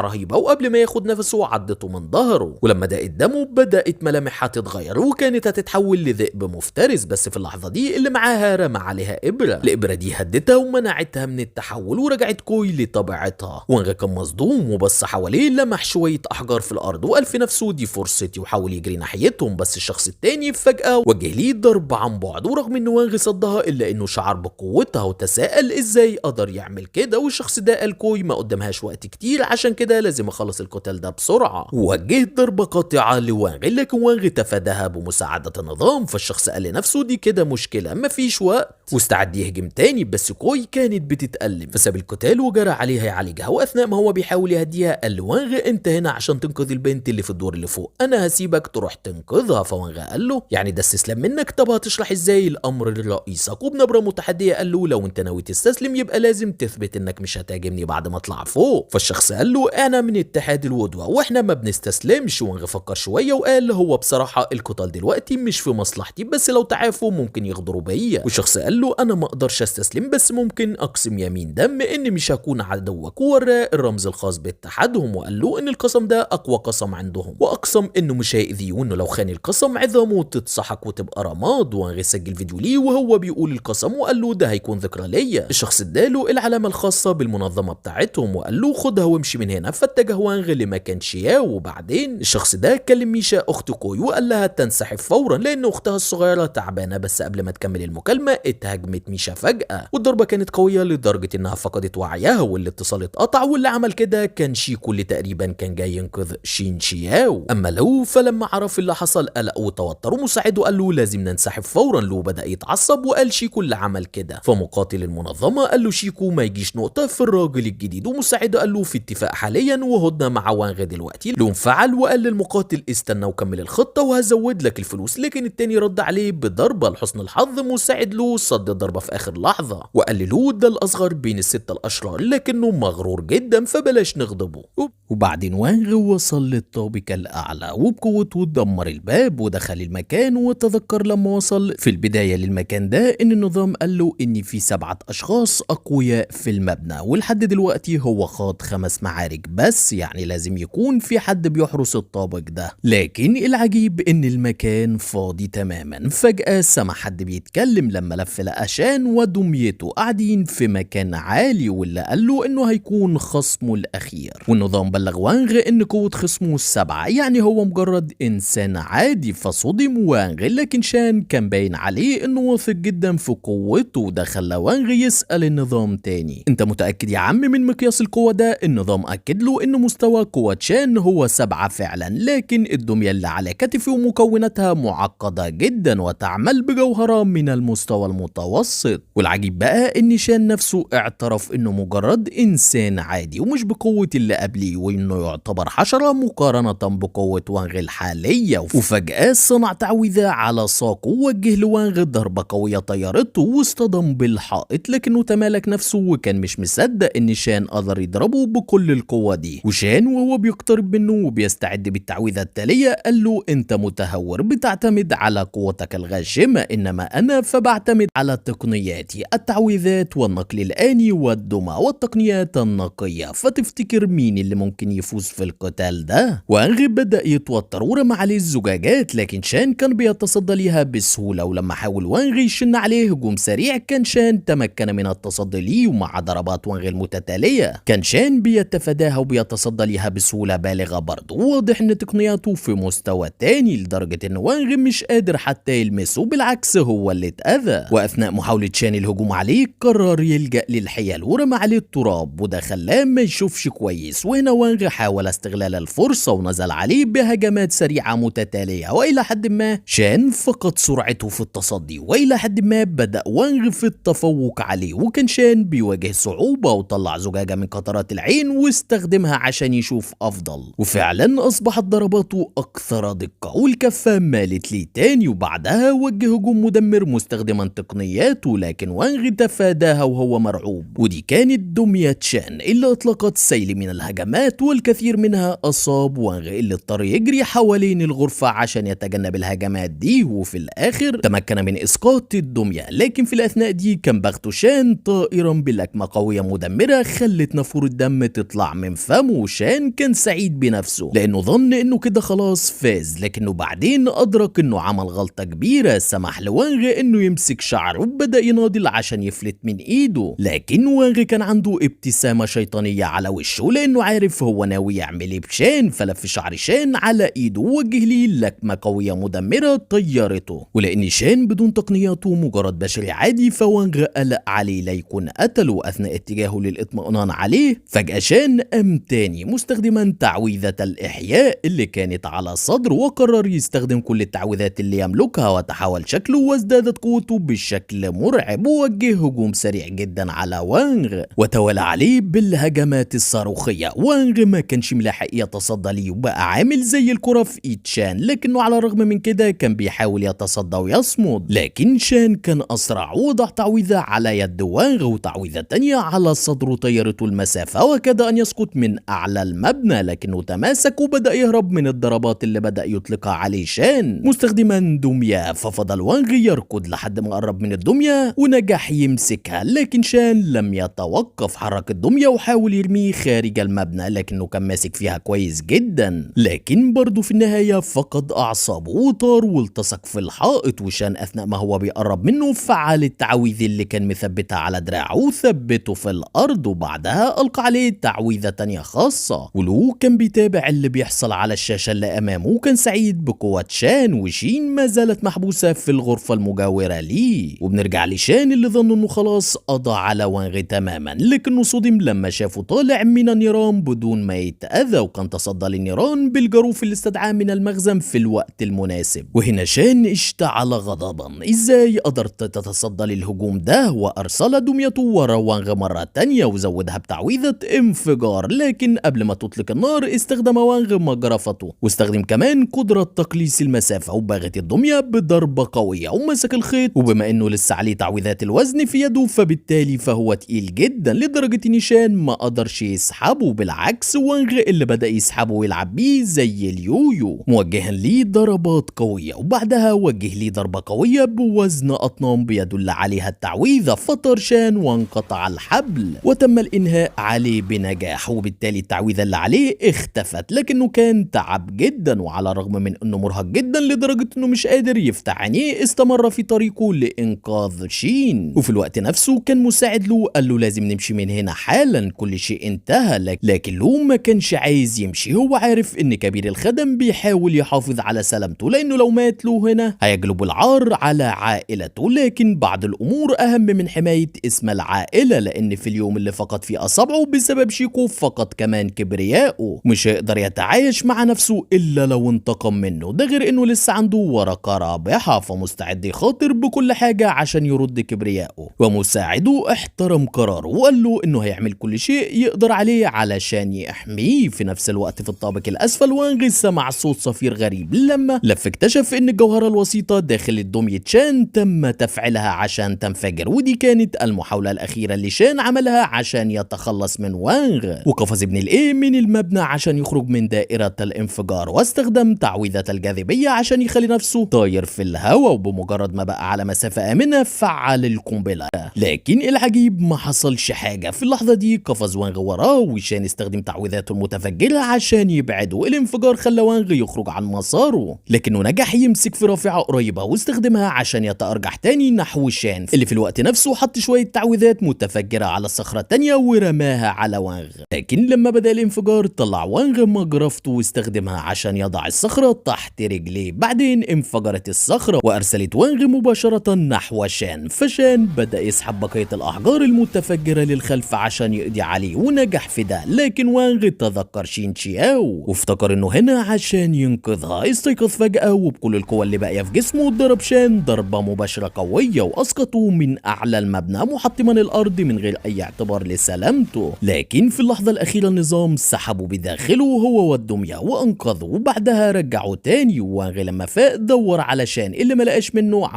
رهيبة، وقبل ما ياخد نفسه عدته من ظهره. ولما دقت دمه بدأت ملامحها تتغير وكانت هتتحول لذئب مفترس، بس في اللحظة دي اللي معاها رمى عليها إبرة. الإبرة دي هدتها ومنعتها من التحول ورجعت كوي لطبيعتها. وانغ كان مصدوم وبص حواليه لمح شوية أحجار في الأرض وقال في نفسه دي فرصتي، وحاول يجري ناحيتهم بس الشخص التاني فجأة وجه ليه ضربة عن بعد، ورغم إن وانغ صدها إلا إنه شعر بقوتها وتساءل إزاي قدر يعمل كده. والشخص ده قال كوي ما قدامهاش وقت كتير عشان كده لازم أخلص القتال ده بسرعة. ووجه ضربة قاطعة لوانغ لكن وانغ تفاداها بمساعدة النظام. فالشخص قال لنفسه دي كده مشكلة مفيش وقت واستعد يهجم تاني، بس كوي كانت بتتألم فساب القتال وجرى عليها يعالجها. واثناء ما هو بيحاول يهديها قال لوانغ انت هنا عشان تنقذ البنت اللي في الدور اللي فوق، انا هسيبك تروح تنقذها. فوانغ قال له يعني ده استسلام منك؟ طب هتشرح ازاي الامر لرئيسك؟ وبنبره متحديه قال له لو انت ناوي تستسلم يبقى لازم تثبت انك مش هتهاجمني بعد ما اطلع فوق. فالشخص قال له انا من اتحاد الودوة واحنا ما بنستسلمش. وانغ فكر شويه وقال هو بصراحه القتال دلوقتي مش في مصلحتي، بس لو تعافوا ممكن يغدروا بيا. والشخص قال له انا ما اقدرش استسلم بس ممكن اقسم يمين دم اني مش هكون عدوك. ووراه الرمز الخاص باتحادهم وقال له ان القسم ده اقوى قسم عندهم، واقسم انه مش هيأذيه وانه لو خان القسم عظامه تتسحق وتبقى رماد. وانغ سجل فيديو ليه وهو بيقول القسم وقال له ده هيكون ذكرى ليا. الشخص اداله العلامه الخاصه بالمنظمه بتاعتهم وقال له خدها وامشي من هنا. فاتجه وانغ لمكان شياو. وبعدين الشخص ده كلم ميشا اخت كوي وقال لها تنسحب فورا لان اختها الصغيره تعبانه، بس قبل ما تكمل المكالمه اتهاجمت ميشا فجاه والضربه كانت قويه لدرجه انها فقدت وعيها والاتصال اتقطع. واللي عمل كده كان شيكو اللي تقريبا كان جاي ينقذ شين شياو. اما لو فلما عرف اللي حصل قلق وتوتر ومساعده قال له لازم ننسحب فورا. لو بدا يتعصب وقال شيكو اللي عمل كده. فمقاتل المنظمه قال له شيكو ما يجيش نقطه في الراجل الجديد، ومساعده قال له في اتفاق حاليا وهدنا مع وانغ دلوقتي. لو انفعل وقال للمقاتل استنى وكمل الخطه وهزود لك الفلوس، لكن التاني رد عليه بضربه. لحسن الحظ مساعد له صد الضربه في اخر لحظه وقال له ده الاصغر بين الستة الاشرار لكنه مغرور جدا فبلاش نغضبه. وبعدين وانغ وصل للطابق الاعلى وبقوته دمر الباب ودخل المكان. وتذكر لما وصل في البدايه للمكان ده ان النظام قال له ان في 7 اشخاص اقوياء في المبنى، ولحد دلوقتي هو خاض 5 معارك بس، يعني لازم يكون في حد بيحرس الطابق ده. لكن العجيب ان المكان فاضي تماما. فجأة سمع حد بيتكلم لما لف لقى شان ودميته قاعدين في مكان عالي، واللي قال له انه هيكون خصمه الاخير. والنظام بلغ وانغ ان قوة خصمه 7، يعني هو مجرد انسان عادي. فصدم وانغ، لكن شان كان باين عليه انه واثق جدا في قوته، وده خلى وانغ يسأل النظام تاني انت متأكد يا عم من مقياس القوة ده؟ النظام اكد له ان مستوى قوة شان هو 7 فعلا، لكن الدمية اللي على كتفه ومكوناتها معقدة جدا وتعمل بجوهرة من المستوى المتوسط. والعجيب بقى ان شان نفسه اعترف انه مجرد انسان عادي ومش بقوة اللي قبليه، وانه يعتبر حشرة مقارنة بقوة وانغ الحالية. وفجأة صنع تعويذة على ساقه ووجه لوانغ ضربة قوية طيرته واصطدم بالحائط، لكنه تمالك نفسه وكان مش مصدق ان شان قدر يضربه بكل القوة دي. وشان وهو بيقترب منه وبيستعد بالتعويذة التالية قال له انت متهور بتعتمد على قوتك الغاشمة، انما انا فبعتمد على تقنياتي التعويذات والنقل الآني والدمى والتقنيات النقية. فتفتكر مين اللي ممكن ممكن يفوز في القتال ده. وانغ بدأ يتوتر ورمى عليه الزجاجات، لكن شان كان بيتصدى ليها بسهولة، ولما حاول وانغ يشن عليه هجوم سريع كان شان تمكن من التصدي ليه، ومع ضربات وانغ المتتالية كان شان بيتفاداها وبيتصدى ليها بسهولة بالغة. برضه واضح ان تقنياته في مستوى تاني لدرجة ان وانغ مش قادر حتى يلمسه، بالعكس هو اللي اتأذى. واثناء محاولة شان الهجوم عليه قرر يلجأ للحيل ورمى عليه التراب، وده خلاه ما يشوفش كويس. وهنا وانغ حاول استغلال الفرصة ونزل عليه بهجمات سريعة متتالية، والى حد ما شان فقد سرعته في التصدي، والى حد ما بدأ وانغ في التفوق عليه. وكان شان بيواجه صعوبة وطلع زجاجة من قطرات العين واستخدمها عشان يشوف افضل، وفعلا اصبحت ضرباته اكثر دقة والكفة مالت ليه تاني. وبعدها وجه هجوم مدمر مستخدما تقنياته، لكن وانغ تفاداها وهو مرعوب. ودي كانت دمية شان اللي اطلقت سيل من الهجمات والكثير منها اصاب وانغ اللي اضطر يجري حوالين الغرفة عشان يتجنب الهجمات دي، وفي الاخر تمكن من اسقاط الدمية. لكن في الاثناء دي كان بغته شان طائرا بلكمة قوية مدمرة خلت نافورة الدم تطلع من فمه. وشان كان سعيد بنفسه لانه ظن انه كده خلاص فاز، لكنه بعدين ادرك انه عمل غلطة كبيرة. سمح لوانغ انه يمسك شعره وبدأ يناضل عشان يفلت من ايده، لكن وانغ كان عنده ابتسامة شيطانية على وشه لانه عارف هو ناوي يعمل ايه بشان. فلف شعر شان على ايده ووجه ليه لكمة قوية مدمرة طيرته. ولان شان بدون تقنياته مجرد بشري عادي، فوانغ قلق عليه لا يكون قتله. اثناء اتجاهه للاطمئنان عليه فجأة شان قام تاني مستخدما تعويذة الاحياء اللي كانت على صدره، وقرر يستخدم كل التعويذات اللي يملكها، وتحول شكله وازدادت قوته بشكل مرعب. ووجه هجوم سريع جدا على وانغ وتوالى عليه بالهجمات الصاروخية. وانغ ما كانش ملاحق يتصدى ليه وبقى عامل زي الكرة في ايد شان، لكنه على الرغم من كده كان بيحاول يتصدى ويصمد. لكن شان كان اسرع ووضع تعويذة على يد وانغ وتعويذة تانية على صدره طيرته المسافة وكاد ان يسقط من اعلى المبنى، لكنه تماسك وبدأ يهرب من الضربات اللي بدأ يطلقها عليه شان مستخدما دمية. ففضل وانغ يركض لحد ما قرب من الدمية ونجح يمسكها، لكن شان لم يتوقف. حرك الدمية وحاول يرميه خارج المبنى، لكنه كان ماسك فيها كويس جدا. لكن برضه في النهاية فقد اعصابه وطار والتصق في الحائط. وشان اثناء ما هو بيقرب منه فعل التعويذ اللي كان مثبتها على دراعه وثبته في الارض، وبعدها القى عليه تعويذة تانية خاصة. ولو كان بيتابع اللي بيحصل على الشاشة اللي امامه وكان سعيد بقوة شان. وشين ما زالت محبوسة في الغرفة المجاورة ليه. وبنرجع لشان اللي ظن انه خلاص قضى على وانغ تماما، لكنه صدم لما شافه طالع من النيران بدون ما يتأذى، وكان تصدى للنيران بالجاروف اللي استدعاه من المخزن في الوقت المناسب. وهنا شان اشتعل غضبا، ازاي قدرت تتصدى للهجوم ده؟ وارسل دميته ورا وانغ مرة تانية وزودها بتعويذة انفجار. لكن قبل ما تطلق النار استخدم وانغ مجرفته، واستخدم كمان قدرة تقليص المسافة وباغت الدمية بضربة قوية ومسك الخيط. وبما انه لسه عليه تعويذات الوزن في يده فبالتالي فهو تقيل جدا لدرجة ان شان ما قدرش يسحبه، بالعكس وانغ اللي بدأ يسحبه ويلعب بيه زي اليويو موجها ليه ضربات قوية. وبعدها وجه ليه ضربة قوية بوزن أطنان بيدل عليها التعويذة، فطر شان وانقطع الحبل وتم الإنهاء عليه بنجاح. وبالتالي التعويذة اللي عليه اختفت، لكنه كان تعب جدا، وعلى الرغم من انه مرهق جدا لدرجة انه مش قادر يفتح عينيه استمر في طريقه لإنقاذ شين. وفي الوقت نفسه كان مساعد له قال له لازم نمشي من هنا حالا، كل شيء انتهى. لكن لو ما كانش عايز يمشي، هو عارف ان كبير الخدم بيحاول يحافظ على سلامته، لانه لو مات له هنا هيجلب العار على عائلته. لكن بعض الامور اهم من حماية اسم العائلة، لان في اليوم اللي فقد فيه اصابعه بسبب شيكو فقد كمان كبرياءه، مش هيقدر يتعايش مع نفسه الا لو انتقم منه. ده غير انه لسه عنده ورقة رابحة، فمستعد يخاطر بكل حاجة عشان يرد كبرياءه. ومساعده احترم قراره وقال له انه هيعمل كل شيء يقدر عليه علشان يحميه. في نفس الوقت في الطابق الاسفل وانغ سمع صوت صفير غريب، لما لف اكتشف ان الجوهرة الوسيطة داخل الدمية شان تم تفعيلها عشان تنفجر، ودي كانت المحاولة الاخيرة اللي شان عملها عشان يتخلص من وانغ. وقفز ابن الايه من المبنى عشان يخرج من دائرة الانفجار، واستخدم تعويذة الجاذبية عشان يخلي نفسه طاير في الهواء. وبمجرد ما بقى على مسافة آمنة فعل القنبلة، لكن العجيب ما حصلش حاجة. في اللحظة دي قفز وانغ وراه، وشان استخدم باستخدام تعويذاته المتفجرة عشان يبعدوا. الانفجار خلى وانغ يخرج عن مساره، لكنه نجح يمسك في رافعة قريبة واستخدمها عشان يتأرجح تاني نحو شان، اللي في الوقت نفسه حط شوية تعويذات متفجرة على الصخرة التانية ورماها على وانغ. لكن لما بدأ الانفجار طلع وانغ مجرفته واستخدمها عشان يضع الصخرة تحت رجليه. بعدين انفجرت الصخرة وأرسلت وانغ مباشرة نحو شان، فشان بدأ يسحب بقية الأحجار المتفجرة للخلف عشان يقضي عليه ونجح في ده. لكن وانغ تذكر شين شياو وافتكر انه هنا عشان ينقذها. استيقظ فجأة وبكل القوة اللي باقية في جسمه ضرب شان ضربة مباشرة قوية وأسقطه من أعلى المبنى محطما الأرض من غير أي اعتبار لسلامته. لكن في اللحظة الأخيرة النظام سحبه بداخله هو والدمية وأنقذه، وبعدها رجعه تاني. وانغ لما فاق دور على شان اللي ملقاش منه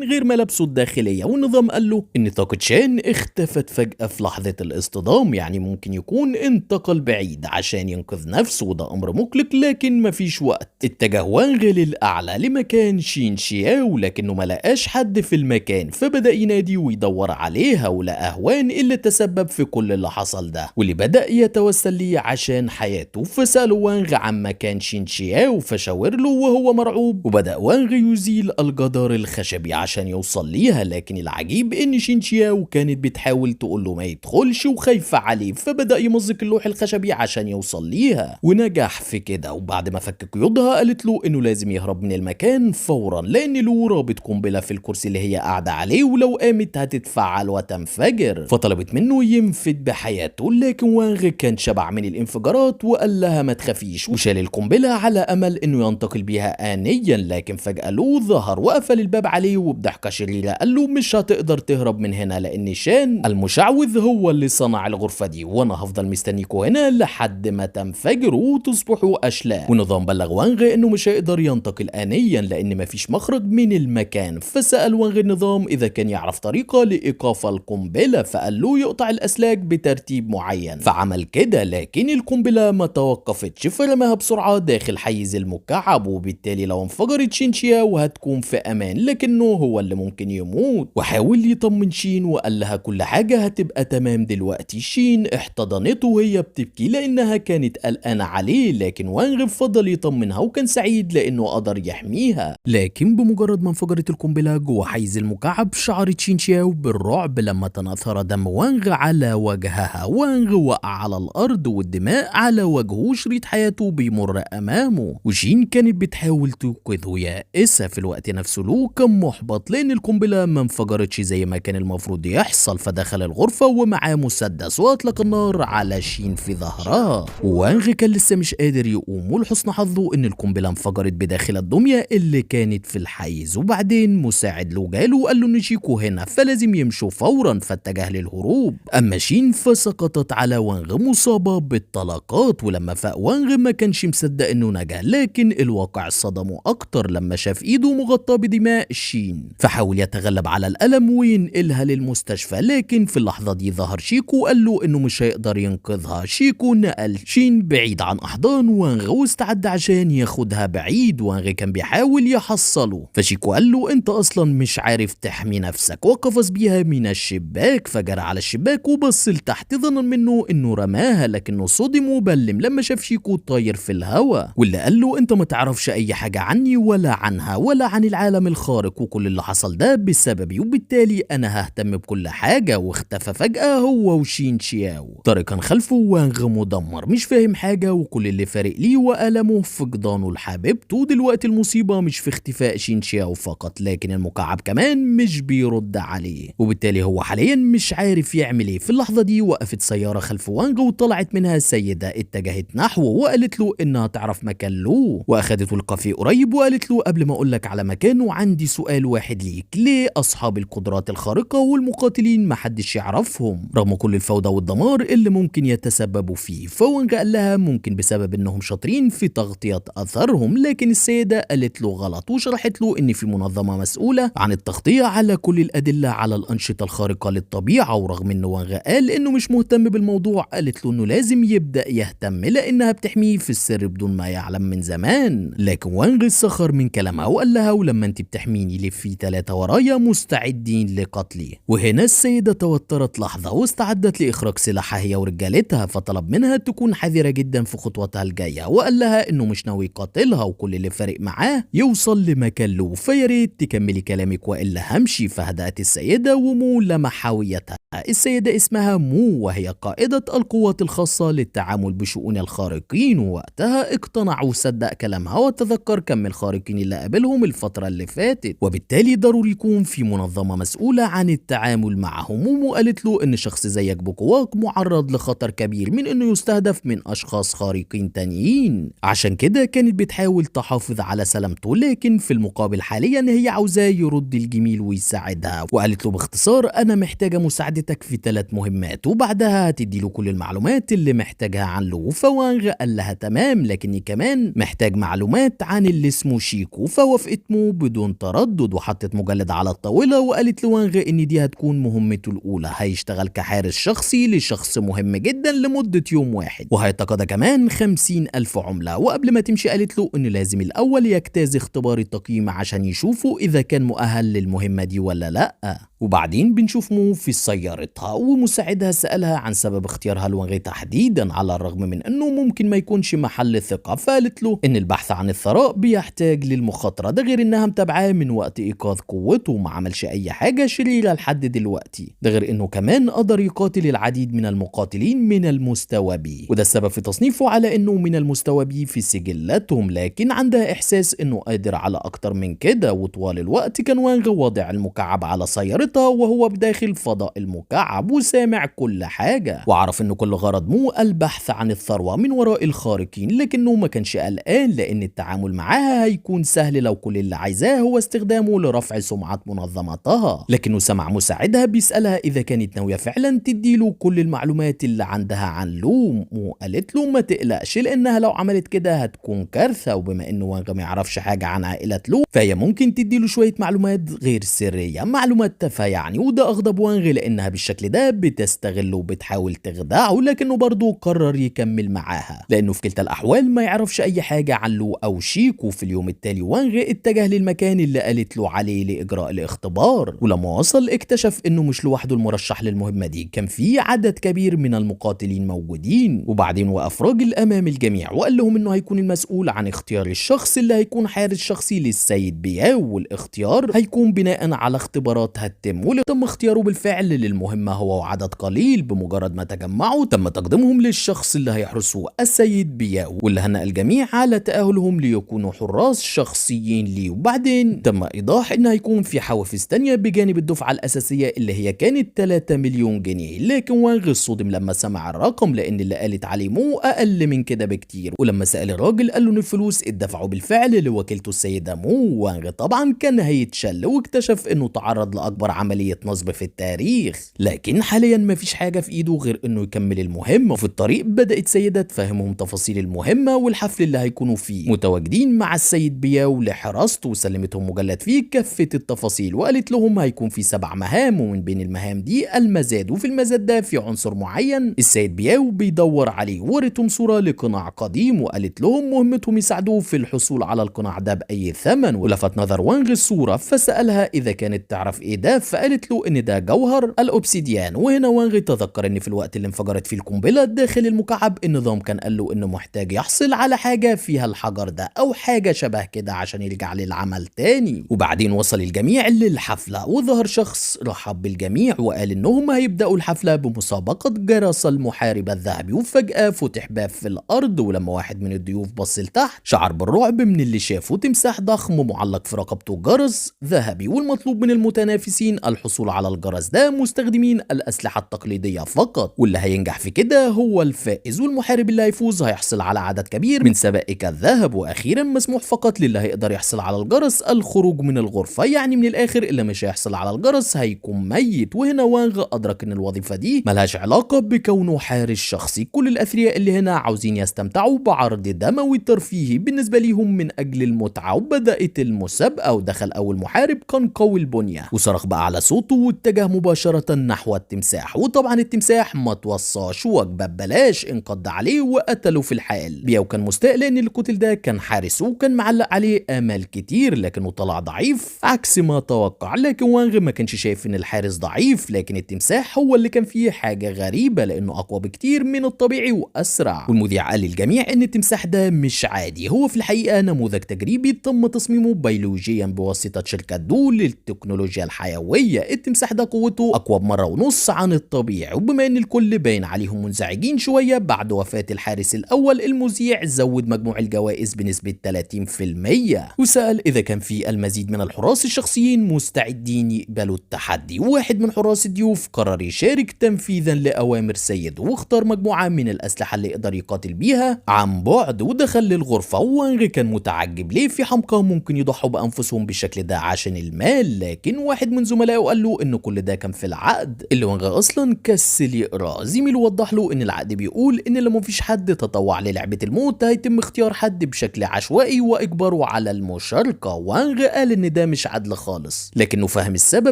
غير ملابسه الداخلية، والنظام قال له إن طاقة شان اختفت فجأة في لحظة الاصطدام، يعني ممكن يكون انتقل بعيد عشان ينقذ نفسه، وده أمر مقلق. لكن مفيش وقت، اتجه وانغ للأعلى لمكان شين شياو، لكنه ملقاش حد في المكان، فبدأ ينادي ويدور عليها ولقى وان اللي تسبب في كل اللي حصل ده واللي بدأ يتوسل ليه عشان حياته. فسأله وانغ عن مكان شين شياو فشاور له وهو مرعوب، وبدأ وانغ يزيل الجدار الخشبي عشان يوصل ليها. لكن العجيب ان شين شياو كانت بتحاول تقول له ما يدخلش وخايفة عليه، فبدأ يمزق اللوح الخشبي عشان يوصل ليها ونجح في كده. وبعد ما فك قيودها قالت له انه لازم يهرب من المكان فورا لان له رابط قنبلة في الكرسي اللي هي قاعدة عليه، ولو قامت هتتفعل وتنفجر. فطلبت منه ينفد بحياته، لكن وانغ كان شبع من الانفجارات وقال لها ما تخافيش، وشال القنبلة على امل انه ينتقل بيها آنيا. لكن فجأة له ظهر وقفل الباب عليه وبضحكة شريرة قال له مش هتقدر تهرب من هنا لان شان المشعوذ هو اللي صنع الغرفة دي، وانا هفضل مستنيكوا هنا لحد ما تنفجروا وتصبحوا اشلاء. ونظام بلغ وانغ انه مش هيقدر ينتقل آنيا لان مفيش مخرج من المكان. فسأل وانغ النظام اذا كان يعرف طريقة لايقاف القنبلة، فقال له يقطع الاسلاك بترتيب معين، فعمل كده. لكن القنبلة ما توقفتش فرماها بسرعة داخل حيز المكعب، وبالتالي لو انفجرت شين شياو هتكون في امان، لكنه هو اللي ممكن يموت. وحاول يطمن شين وقال لها كل حاجة هتبقى تمام دلوقتي. شين احتضنته وهي بتبكي لانها كانت قلقانة عليه، لكن وانغ فضل يطمنها وكان سعيد لانه قدر يحميها. لكن بمجرد ما انفجرت القنبلة جوه حيز المكعب شعرت شين شياو بالرعب لما تناثر دم وانغ على وجهها. وانغ وقع على الارض والدماء على وجهه، شريط حياته بيمر امامه، وشين كانت بتحاول توقظه يائسة. في الوقت نفسه له كان محبط لان القنبلة ما انفجرتش زي ما كان المفروض يحصل، فدخل الغرفة ومعاه مسدس واطلق النار على شين في ظهرها. وانغ كان لسه مش قادر يقوم، ولحسن حظه ان القنبلة انفجرت بداخل الدمية اللي كانت في الحيز. وبعدين مساعد له جاله وقال له ان شيكو هنا فلازم يمشوا فورا، فاتجه للهروب. اما شين فسقطت على وانغ مصابة بالطلقات، ولما فاق وانغ ما كانش مصدق انه نجا، لكن الواقع صدمه اكتر لما شاف ايده مغطاه بدماء شين، فحاول يتغلب على الالم وينقلها للمستشفى. لكن في اللحظة دي ظهر شيكو وقال له انه مش هيقدر ينقذها. شيكو نقل شين بعيد عن احضان وانغ واستعد عشان ياخدها بعيد. وانغ كان بيحاول يحصله، فشيكو قال له انت اصلا مش عارف تحمي نفسك، وقفز بيها من الشباك. فجرى على الشباك وبص لتحت ظنا منه انه رماها، لكنه صدم وبلم لما شاف شيكو طاير في الهوا، واللي قال له انت ما تعرفش اي حاجة عني ولا عنها ولا عن العالم الخارق، وكل اللي حصل ده بسببي، وبالتالي انا ههتم بكل حاجة. واختفى فجأة هو وشين شياو طارقا خلفه. وانغ مدمر مش فاهم حاجة، وكل اللي فارق ليه وألمه فقدانه لحبيبته. دلوقتي المصيبة مش في اختفاء شين شياو فقط، لكن المكعب كمان مش بيرد عليه، وبالتالي هو حاليا مش عارف يعمل ايه. في اللحظة دي وقفت سيارة خلف وانغ وطلعت منها سيدة اتجهت نحوه وقالت له انها تعرف مكان له، واخدته الكافيه قريب وقالت له قبل ما اقولك على مكانه عندي سؤال واحد ليك، ليه اصحاب القدرات الخارقة والمقاتلين محدش يعرفهم رغم كل الفوضى والدمار اللي ممكن يتسببوا فيه؟ فوانغ قال لها ممكن بسبب انهم شاطرين في تغطية اثرهم، لكن السيدة قالت له غلط وشرحت له ان في منظمة مسؤولة عن التغطية على كل الادلة على الانشطة الخارقة للطبيعة. ورغم انه وانغ قال انه مش مهتم بالموضوع، قالت له انه لازم يبدأ يهتم لانها بتحميه في السر بدون ما يعلم من زمان. لكن وانغ سخر من كلامها وقال لها ولما انت بتحميني ليه في 3 ورايا مستعدين لقتلي؟ وهنا السيدة توترت لحظة واستعدت لاخراج سلاحها هي ورجالتها، فطلع طلب منها تكون حذرة جدا في خطوتها الجاية، وقال لها انه مش ناوي يقاتلها وكل اللي فارق معاه يوصل لمكان له، فياريت تكملي كلامك والا همشي. فهدأت السيدة ومو لمح هويتها. السيدة اسمها مو وهي قائدة القوات الخاصة للتعامل بشؤون الخارقين، ووقتها اقتنع وصدق كلامها وتذكر كم الخارقين اللي قابلهم الفترة اللي فاتت، وبالتالي ضروري يكون في منظمة مسؤولة عن التعامل معهم. ومو قالت له ان شخص زيك بقواك معرض لخطر كبير من انه يستهدف من اشخاص خارقين تانيين، عشان كده كانت بتحاول تحافظ على سلامته، لكن في المقابل حاليا هي عاوزاه يرد الجميل ويساعدها. وقالت له باختصار انا محتاجة مساعدتك في 3 مهمات وبعدها هتدي له كل المعلومات اللي محتاجها عن لو. فوانغ قال لها تمام، لكني كمان محتاج معلومات عن اللي اسمه شيكو. فوافقت مو بدون تردد وحطت مجلد على الطاولة وقالت لوانغ ان دي هتكون مهمته الاولى، هيشتغل كحارس شخصي لشخص مهم جدا لمدة يوم واحد وهيتقاضى كمان 50,000 عملة. وقبل ما تمشي قالت له ان لازم الاول يجتاز اختبار التقييم عشان يشوفوا اذا كان مؤهل للمهمة دي ولا لا. وبعدين بنشوف مو في سيارتها ومساعدها سألها عن سبب اختيارها لوانغ تحديدا على الرغم من انه ممكن ما يكونش محل ثقة. فقالت له ان البحث عن الثراء بيحتاج للمخاطرة، ده غير انها متابعاه من وقت ايقاظ قوته وما عملش اي حاجة شريرة لحد دلوقتي، ده غير انه كمان قدر يقاتل العديد من المقاتلين من المستوى بي، وده السبب في تصنيفه على انه من المستوى بي في سجلاتهم، لكن عندها احساس انه قادر على اكتر من كده. وطوال الوقت كان وانغ واضع المكعب على سيارتها وهو بداخل فضاء المكعب وسامع كل حاجة، وعرف انه كل غرض مو البحث عن الثروة من وراء الخارقين، لكنه ما كانش قلقان لان التعامل معاها هيكون سهل لو كل اللي عايزاه هو استخدامه لرفع سمعة منظمتها. لكنه سمع مساعدها بيسألها اذا كانت ناوية فعلا تديله كل المعلومات اللي عندها عن لوم، وقالت له ما تقلقش لانها لو عملت كده هتكون كارثة، وبما انه وانغ ما يعرفش حاجة عن عائلة لوم فهي ممكن تديله شوية معلومات غير سرية، معلومات تافهة يعني. وده اغضب وانغ لانها بالشكل ده بتستغله وبتحاول تخدعه، لكنه برضه قرر يكمل معاها لانه في كلتا الاحوال ما يعرفش اي حاجة عن لو او شيكو. في اليوم التالي وانغ اتجه للمكان اللي قالت له عليه لاجراء الاختبار، ولما وصل اكتشف انه مش لوحده المرشح للمهمة دي، كان في عدد كبير من المقاتلين موجودين. وبعدين وقف راجل امام الجميع وقال لهم انه هيكون المسؤول عن اختيار الشخص اللي هيكون حارس شخصي للسيد بياو، والاختيار هيكون بناء على اختبارات هتتم، واللي تم اختياره بالفعل للمهمة هو عدد قليل. بمجرد ما تجمعوا تم تقديمهم للشخص اللي هيحرسه السيد بياو، واللي هنأ الجميع على تأهلهم ليكونوا حراس شخصيين ليه. وبعدين تم ايضاح ان هيكون في حوافز تانية بجانب الدفعة الاساسية اللي هي كانت 3 مليون جنيه، لكن وانغ صدم لما سمع الرقم لان اللي قالت عليه مو اقل من كده بكتير. ولما سأل الراجل قال له ان الفلوس اتدفعوا بالفعل لوكيلته السيدة مو. وانغ طبعا كان هيتشل واكتشف انه تعرض لاكبر عملية نصب في التاريخ، لكن حاليا مفيش حاجة في ايده غير انه يكمل المهمة. وفي الطريق بدأت سيدة تفهمهم تفاصيل المهمة والحفل اللي هيكونوا فيه متواجدين مع السيد بياو لحراسته، وسلمتهم مجلد فيه كافة التفاصيل وقالت لهم هيكون في 7 مهام، ومن بين المهام دي المزاد، وفي المزاد ده في عنصر معين السيد بياو بيدور عليه. ورتهم صورة لقناع قديم وقالت لهم مهمتهم يساعدوه في الحصول على القناع ده بأي ثمن. ولفت نظر وانغ الصورة فسألها إذا كانت تعرف إيه ده، فقالت له إن ده جوهر الأوبسيديان. وهنا وانغ تذكر إن في الوقت اللي انفجرت فيه القنبلة داخل المكعب النظام كان قال له إنه محتاج يحصل على حاجة فيها الحجر ده أو حاجة شبه كده عشان يرجع للعمل تاني. وبعدين وصل الجميع للحفلة وظهر شخص رحب بالجميع وقال إنهم هيبدأوا الحفلة بمسابقة جرس المحارب الذهبي. وفجأة فتح باب في الأرض، ولما واحد من الضيوف بص لتحت شعر بالرعب من اللي شافه تمساح ضخم معلق في رقبته جرس ذهبي، والمطلوب من المتنافسين الحصول على الجرس ده مستخدمين الأسلحة التقليدية فقط، واللي هينجح في كده هو الفائز، والمحارب اللي هيفوز هيحصل على عدد كبير من سبائك الذهب. وأخيرا مسموح فقط للي هيقدر يحصل على الجرس الخروج من الغرفة، يعني من الآخر اللي مش هيحصل على الجرس هيكون ميت. وهنا وانغ أدرك إن الوظيفة دي ملهاش علاقة بكونه حارس شخصي، كل الأثرياء اللي هنا عاوزين يستمتعوا بعرض دموي ترفيهي بالنسبة ليهم من أجل المتعة. وبدأت المسابقة ودخل أول محارب كان قوي البنية وصرخ بأعلى بأعلى صوته واتجه مباشرة نحو التمساح. وطبعا التمساح ما توصاش وجبة ببلاش، انقض عليه وقتله في الحال. بياو كان مستاء لأن القتل ده كان حارسه وكان معلق عليه آمال كتير، لكنه طلع ضعيف عكس ما توقع. لكن وانغ ما كانش شايف ان الحارس ضعيف، لكن التمساح هو اللي كان فيه حاجة غريبة لأنه أقوى بكتير من الطبيعي وأسرع. والمذيع قال للجميع ان التمساح ده مش عادي، هو في الحقيقة نموذج تجريبي تم تصميمه بيولوجيا بواسطة شركة دول للتكنولوجيا الحيوية. التمساح ده قوته أقوى بمرة ونص عن الطبيعي. وبما ان الكل باين عليهم منزعجين شوية بعد وفاة الحارس الأول، المذيع زود مجموع الجوائز بنسبة 30% وسأل إذا كان في المزيد من الحراس الشخصيين مستعدين يقبلوا التحدي. واحد من حراس الضيوف قرر يشارك تنفيذا لأوامر سيده، واختار مجموعة من الأسلحة اللي يقدر يقاتل بيها عن بعد ودخل للغرفة. وانغ كان متعجب ليه في حمقى ممكن يضحوا بأنفسهم بالشكل ده عشان المال، لكن واحد من زملائه قال له إن كل ده كان في العقد اللي وانغ أصلا كسل يقراه. زميله وضح له إن العقد بيقول إن لما مفيش حد تطوع للعبة الموت هيتم اختيار حد بشكل عشوائي وإجباره على المشاركة. وانغ قال إن ده مش عدل خالص، لكنه فهم السبب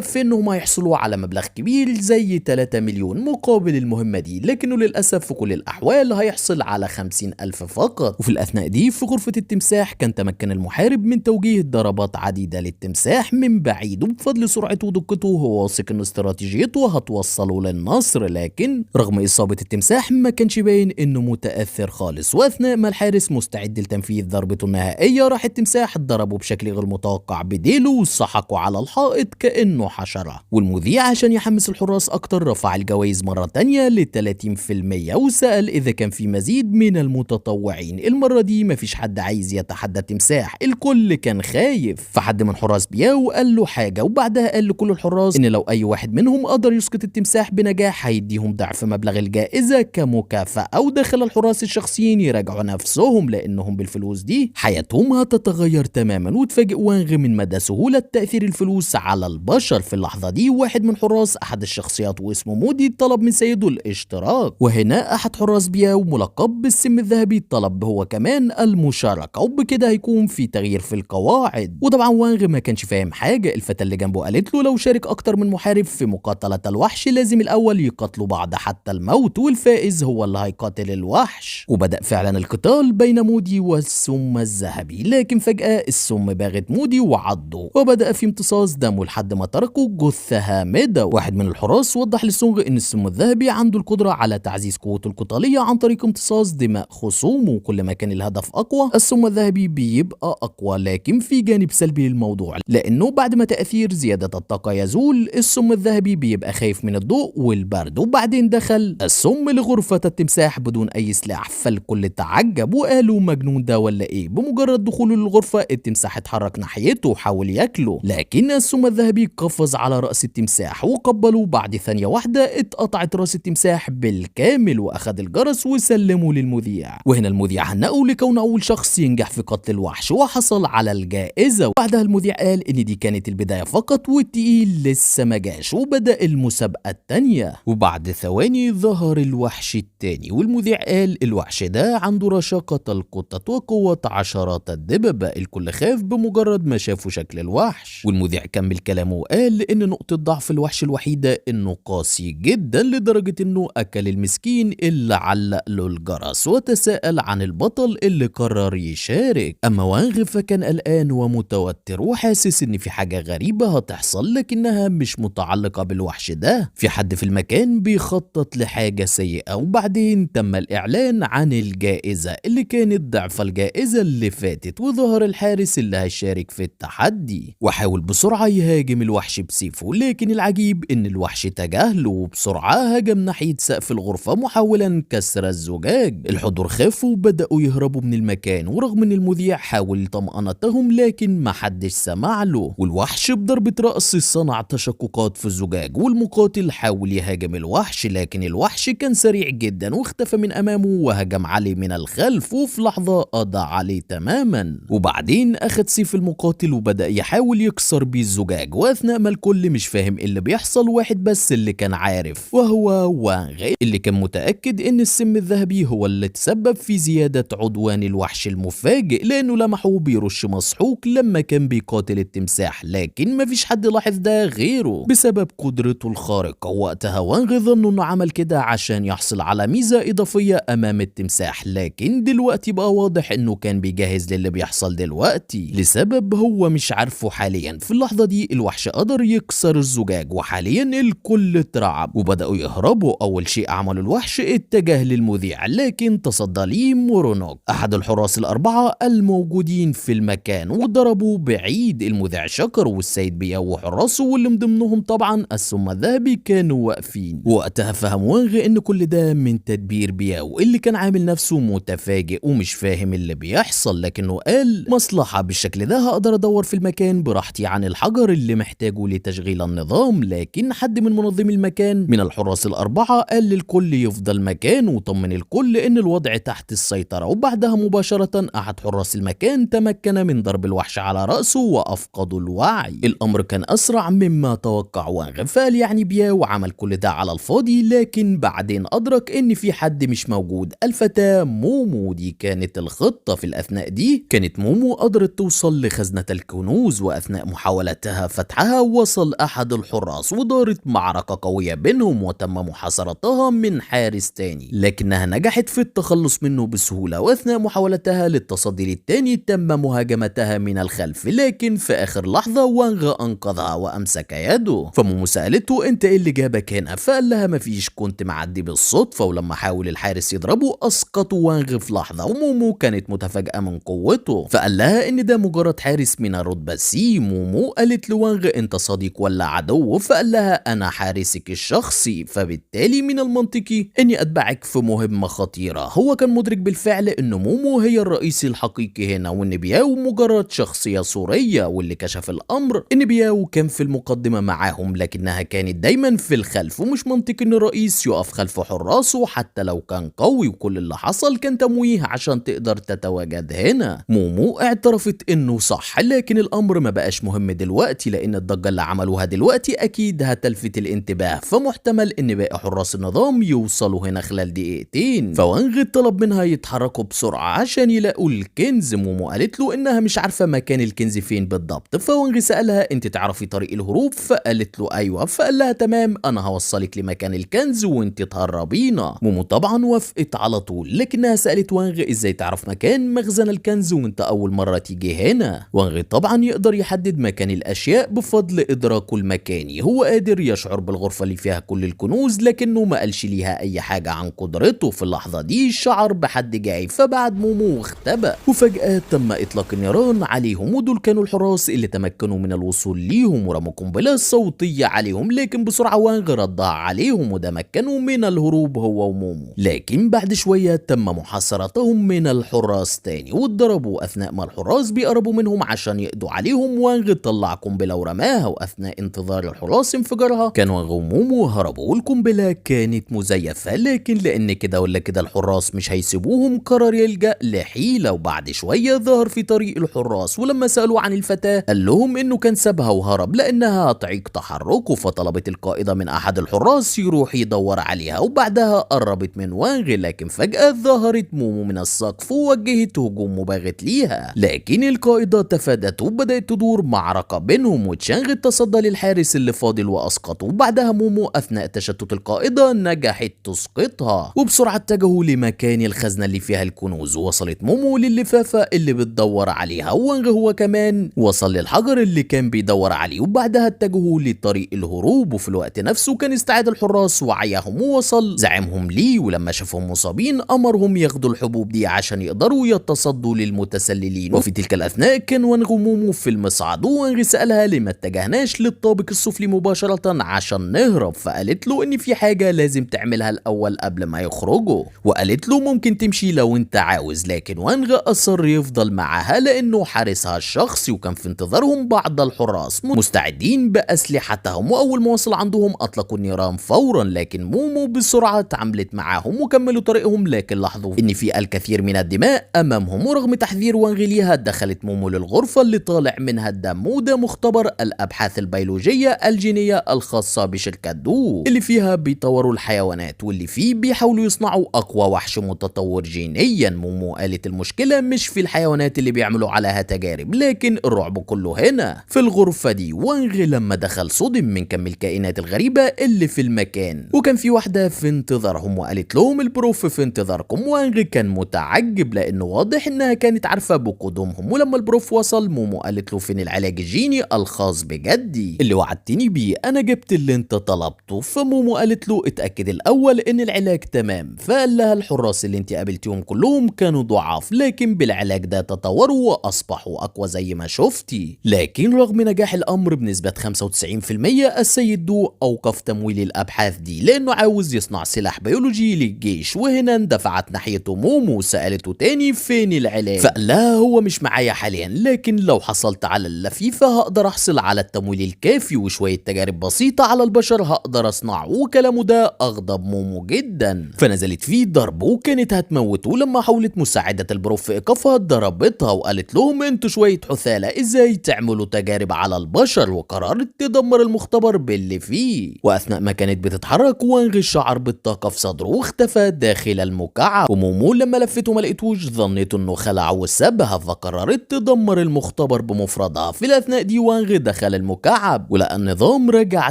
في إنهم هيحصلوا على مبلغ كبير زي 3 مليون مقابل المهمة دي، لكنه للأسف في كل الأحوال هيحصل على 50,000 فقط. وفي الأثناء دي في غرفة التمساح كان تمكن المحارب من توجيه ضربات عديدة للتمساح من بعيد، وبفضل سرعته ودقته هو واثق إن استراتيجيته هتوصله للنصر. لكن رغم إصابة التمساح ما كانش باين إنه متأثر خالص. وأثناء ما الحارس مستعد لتنفيذ ضربته النهائية راح التمساح ضربه بشكل غير متوقع بديله وسحقه على الحائط كأنه حشرة. والمذيع عشان يحمس الحراس أكتر رفع الجوائز مرة تانية ل 30% وسأل إذا كان في مزيد من المتطوعين. المرة دي مفيش حد عايز يتحدى التمساح، الكل كان خايف. فحد من حراس بياو قال له حاجة وبعدها قال لكل الحراس إن لو أي واحد منهم قدر يسقط التمساح بنجاح هيديهم ضعف مبلغ الجائزة كمكافأة. ودخل الحراس الشخصيين يراجعوا نفسهم لأنهم بالفلوس دي حياتهم هتتغير تماما. وتفاجئ وانغ من مدى سهولة تأثير الفلوس على البشر. في اللحظة دي واحد من حراس أحد الشخصيات واسمه مودي طلب من سيده الاشتراك، وهنا أحد حراس بياو ملقب بالسم الذهبي طلب هو كمان المشاركة، وبكده هيكون في تغيير في القواعد. وطبعا وانغ ما كانش فاهم حاجة. الفتاة اللي جنبه قالت له لو شارك أكتر من محارب في مقاتلة الوحش لازم الأول يقاتلوا بعض حتى الموت، والفائز هو اللي هيقاتل الوحش. وبدأ فعلا القتال بين مودي والسم الذهبي، لكن فجأة السم باغت مودي وعضه وبدأ في امتصاص دمه لحد ما تركه جثة هامدة. واحد من الحراس وضح لسونغ ان السم الذهبي عنده القدرة على تعزيز قوته القتالية عن طريق امتصاص دماء خصومه، وكل ما كان الهدف أقوى السم الذهبي بيبقى أقوى. لكن في جانب سلبي للموضوع، لأنه بعد ما تأثير زيادة الطاقة يزول السم الذهبي بيبقى خايف من الضوء والبرد. وبعدين دخل السم لغرفة التمساح بدون أي سلاح، فالكل تعجب وقالوا مجنون ده ولا إيه. بمجرد دخوله للغرفة التمساح اتحرك ناحيته وحاول ياكله، لكن السم الذهبي قفز على رأس التمساح وقبله. بعد ثانية واحدة اتقطعت رأس التمساح بالكامل وأخذ الجرس وسلمه للمذيع. وهنا المذيع هنأه لكون أول شخص ينجح في قتل الوحش وحصل على الجائزة. وبعدها المذيع قال إن دي كانت البداية فقط والتقيل لسه ما جاش، وبدأ المسابقة التانية. وبعد ثواني ظهر الوحش التاني، والمذيع قال الوحش ده عنده رشاقة القطط وقوة عشرات الدببة. الكل خاف بمجرد ما شافوا شكل الوحش. والمذيع كمل كلامه وقال إن نقطة ضعف الوحش الوحيدة إنه قاسي جدا لدرجة إنه أكل المسكين اللي علق له الجرس، وتساءل عن البطل اللي قرر يشارك. أما وانغ فكان قلقان ومتوتر وحاسس إن في حاجة غريبة هتحصل لكنها مش متعلقة بالوحش ده. في حد في المكان بيخطط لحاجة سيئة. وبعدين تم الإعلان عن الجائزة اللي كانت ضعف الجائزة اللي فاتت، وظهر الحارس اللي هيشارك في التحدي وحاول بسرعة يهاجم الوحش بسيفه. لكن العجيب إن الوحش تجاهله وبسرعة هجم ناحية سقف الغرفة محاولا كسر الزجاج. الحضور خافوا وبدأوا يهربوا من المكان، ورغم إن المذيع حاول طمأنتهم لكن ما حدش سمع له. والوحش بضربة رأس صنع تشققات في الزجاج، والمقاتل حاول يهاجم الوحش لكن الوحش كان سريع جدا واختفى من أمامه وهجم عليه من الخلف، وفي لحظة قضى عليه تماما. وبعدين أخذ سيف المقاتل وبدأ يحاول يكسر بيه الزجاج. وأثناء ما الكل مش فاهم اللي بيحصل واحد بس اللي كان عارف، وهو وانغ اللي كان متأكد إن السم الذهبي هو اللي تسبب في زيادة عدوان الوحش المفاجئ، لأنه لمحه بيرش مسحوق لما كان بيقاتل التمساح. لكن مفيش حد لاحظ ده غيره بسبب قدرته الخارقة. وقتها وانغ ظن انه عمل كده عشان يحصل على ميزة اضافية امام التمساح، لكن دلوقتي بقى واضح انه كان بيجهز للي بيحصل دلوقتي لسبب هو مش عارفه حاليا. في اللحظة دي الوحش قدر يكسر الزجاج وحاليا الكل اترعب وبدأوا يهربوا. اول شيء عمله الوحش اتجه للمذيع، لكن تصدى ليه مورونوك احد الحراس الاربعة الموجودين في المكان وضربوا بعيد. المذيع شكر والسيد بياو وحراسه واللي من ضمنهم طبعا السم الذهبي كانوا واقفين. وقتها فهم وانغ ان كل ده من تدبير بياو اللي كان عامل نفسه متفاجئ ومش فاهم اللي بيحصل، لكنه قال مصلحة بالشكل ده هقدر ادور في المكان براحتي عن الحجر اللي محتاجه لتشغيل النظام. لكن حد من منظمي المكان من الحراس الاربعة قال للكل يفضل مكانه وطمن الكل ان الوضع تحت السيطرة. وبعدها مباشرة احد حراس المكان تمكن من ضرب الوحش على رأسه وافقدوا الوعي. الامر كان اسرع مما توقع وانغ، فقال يعني بياو عمل كل ده على الفاضي. لكن بعدين ادرك ان في حد مش موجود، الفتاة مومو. دي كانت الخطة. في الاثناء دي كانت مومو قدرت توصل لخزنة الكنوز، واثناء محاولتها فتحها وصل احد الحراس ودارت معركة قوية بينهم وتم محاصرتها من حارس تاني، لكنها نجحت في التخلص منه بسهولة. واثناء محاولتها للتصدي للتاني تم مهاجمتها من الخلف، لكن في اخر لحظة وانغ انقذها وامسك يده. فمومو سألته انت ايه اللي جابك هنا؟ فقال لها مفيش، كنت معدي بالصدفة. ولما حاول الحارس يضربه اسقطوا وانغ في لحظة، ومومو كانت متفاجئة من قوته فقال لها ان ده مجرد حارس من الرتبة سي. مومو قالت لوانغ انت صديق ولا عدو؟ فقال لها انا حارسك الشخصي، فبالتالي من المنطقي اني اتبعك في مهمة خطيرة. هو كان مدرك بالفعل ان مومو هي الرئيس الحقيقي هنا وان بياو مجرد شخصية صورية، واللي كشف الامر ان بياو كان في المقدمة معاهم لكنها كانت دايما في الخلف، ومش منطقي ان الرئيس يقف خلف حراسه حتى لو كان قوي. وكل اللي حصل كان تمويه عشان تقدر تتواجد هنا. مومو اعترفت انه صح، لكن الامر ما بقاش مهم دلوقتي لان الضجة اللي عملوها دلوقتي اكيد هتلفت الانتباه، فمحتمل ان باقي حراس النظام يوصلوا هنا خلال دقيقتين. فوانغ طلب منها يتحركوا بسرعة عشان يلاقوا الكنز. مومو قالت له انها مش عارفة مكان الكنز فين بالضبط. فوانغ سألها انت تعرفي طريق الهروب؟ فقالت له ايوه. فقال لها تمام، انا هوصلك لمكان الكنز وانت تهربينا. مومو طبعا وافقت على طول، لكنها سألت وانغ ازاي تعرف مكان مخزن الكنز وانت اول مرة تيجي هنا؟ وانغ طبعا يقدر يحدد مكان الاشياء بفضل ادراكه المكاني، هو قادر يشعر بالغرفة اللي فيها كل الكنوز، لكنه ما قالش ليها اي حاجة عن قدرته. في اللحظة دي شعر بحد جاي فبعد مومو واختبأ، وفجأة تم اطلاق النيران عليهم، ودول كانوا الحراس اللي تمكنوا من الوصول ليهم ورموا قنبلة صوتية عليهم. لكن بسرعة وانغ ردها عليهم وده مكنوا من الهروب هو ومومو. لكن بعد شوية تم محاصرتهم من الحراس تاني واتضربوا اثناء ما الحراس بيقربوا منهم عشان يقضوا عليهم. وانغ طلع قنبلة ورماها، واثناء انتظار الحراس انفجارها كان وانغ ومومو هربوا، والقنبلة كانت مزيفة. لكن لان كده ولا كده الحراس مش هيسيبوهم قرر يلجأ لحيلة. وبعد شوية ظهر في طريق الحراس، ولما سألوا عن الفتاة قال لهم انه كان سابها وهرب لانها تعيق تحركه. فطلبت القائدة من احد الحراس يروح يدور عليها، وبعدها قربت من وانغ. لكن فجأة ظهرت مومو من السقف ووجهت هجوم مباغت ليها، لكن القائدة تفادته وبدأت تدور معركة بينهم. وتشانغ تصدى للحارس اللي فاضل واسقطه، وبعدها مومو اثناء تشتت القائدة نجحت تسقطها. وبسرعة اتجهوا لمكان الخزنة اللي فيها الكنوز، ووصلت مومو للفافة اللي بتدور عليها، وانغ هو كمان وصل للحجر اللي كان بيدور عليه. وبعدها اتجهوا لطريق الهروب، وفي الوقت نفسه كان استعاد الحراس وعيهم ووصل زعيمهم ليه. ولما شافهم مصابين امرهم ياخدوا الحبوب دي عشان يقدروا يتصدوا للمتسللين. وفي تلك الاثناء كان وانغ ومومو في المصعد، وانغ سألها ليه ما اتجهناش للطابق السفلي مباشرة عشان نهرب؟ فقالت له ان في حاجة لازم تعملها الاول قبل ما يخرجوا، وقالت له ممكن تمشي لو انت عاوز. لكن وانغ اصر يفضل معاها لانه حارسها الشخصي، وكان في انتظارهم بعض الحراس مستعدين باسلحتهم. واول ما وصل عندهم اطلقوا النيران فورا، لكن مومو بسرعة اتعاملت معاهم وكملوا طريقهم. لكن لاحظوا ان في الكثير من الدماء امامهم، ورغم تحذير وانغ ليها دخلت مومو للغرفة اللي طالع منها الدم، وده مختبر الابحاث البيولوجية الجينية الخاصة بشركة دو اللي فيها بيطوروا الحيوانات، واللي فيه بيحاولوا يصنعوا اقوى وحش متطور جينيا. مومو قالت المشكلة مش في الحيوانات اللي بيعملوا عليها تجارب، لكن الرعب كله هنا في الغرفة دي. وانغ لما دخل صدم من كم الكائنات الغريبة اللي في المكان، وكان في واحدة في انتظارهم وقالت لهم البروف في انتظاركم. وانغ كان متعجب لانه واضح انها كانت عارفة بقدومهم. ولما البروف وصل مومو قالت له فين العلاج الجيني الخاص بجدي اللي وعدتني بيه؟ انا جبت اللي انت طلبته. فمومو قالت له اتأكد الاول ان العلاج تمام. فقال لها الحراس اللي انت قابلتيهم كلهم كانوا ضعاف، لكن بالعلاج ده تطوروا واصبحوا اقوى زي ما شفتي. لكن رغم نجاح الامر بنسبة 95% السيد دو اوقف تمويل الابحاث دي لانه عاوز يصنع سلاح بيولوجي للجيش. وهنا اندفعت ناحيته مومو وسألته تاني فين العلاج؟ فقال لها هو مش معايا حاليا، لكن لو حصلت على اللفيفة هقدر احصل على التمويل الكافي وشوية تجارب بسيطة على البشر هقدر اصنعه. وكلامه ده اغضب مومو جدا، فنزلت فيه ضرب وكانت هتموته. لما حاولت مساعدة البروف في ايقافها ضربتها وقالت لهم انتوا شوية حثالة ازاي تعملوا تجارب على البشر، وقررت تدمر المختبر باللي فيه. واثناء ما كانت بتتحرك وانغ شعر بالطاقة في صدره واختفى داخل المكعب. ومومو لما لفته ما لقيتوش ظنيت انه خلع وسابها، فقررت تدمر المختبر بمفردها. في الاثناء دي وانغ دخل المكعب ولقى النظام رجع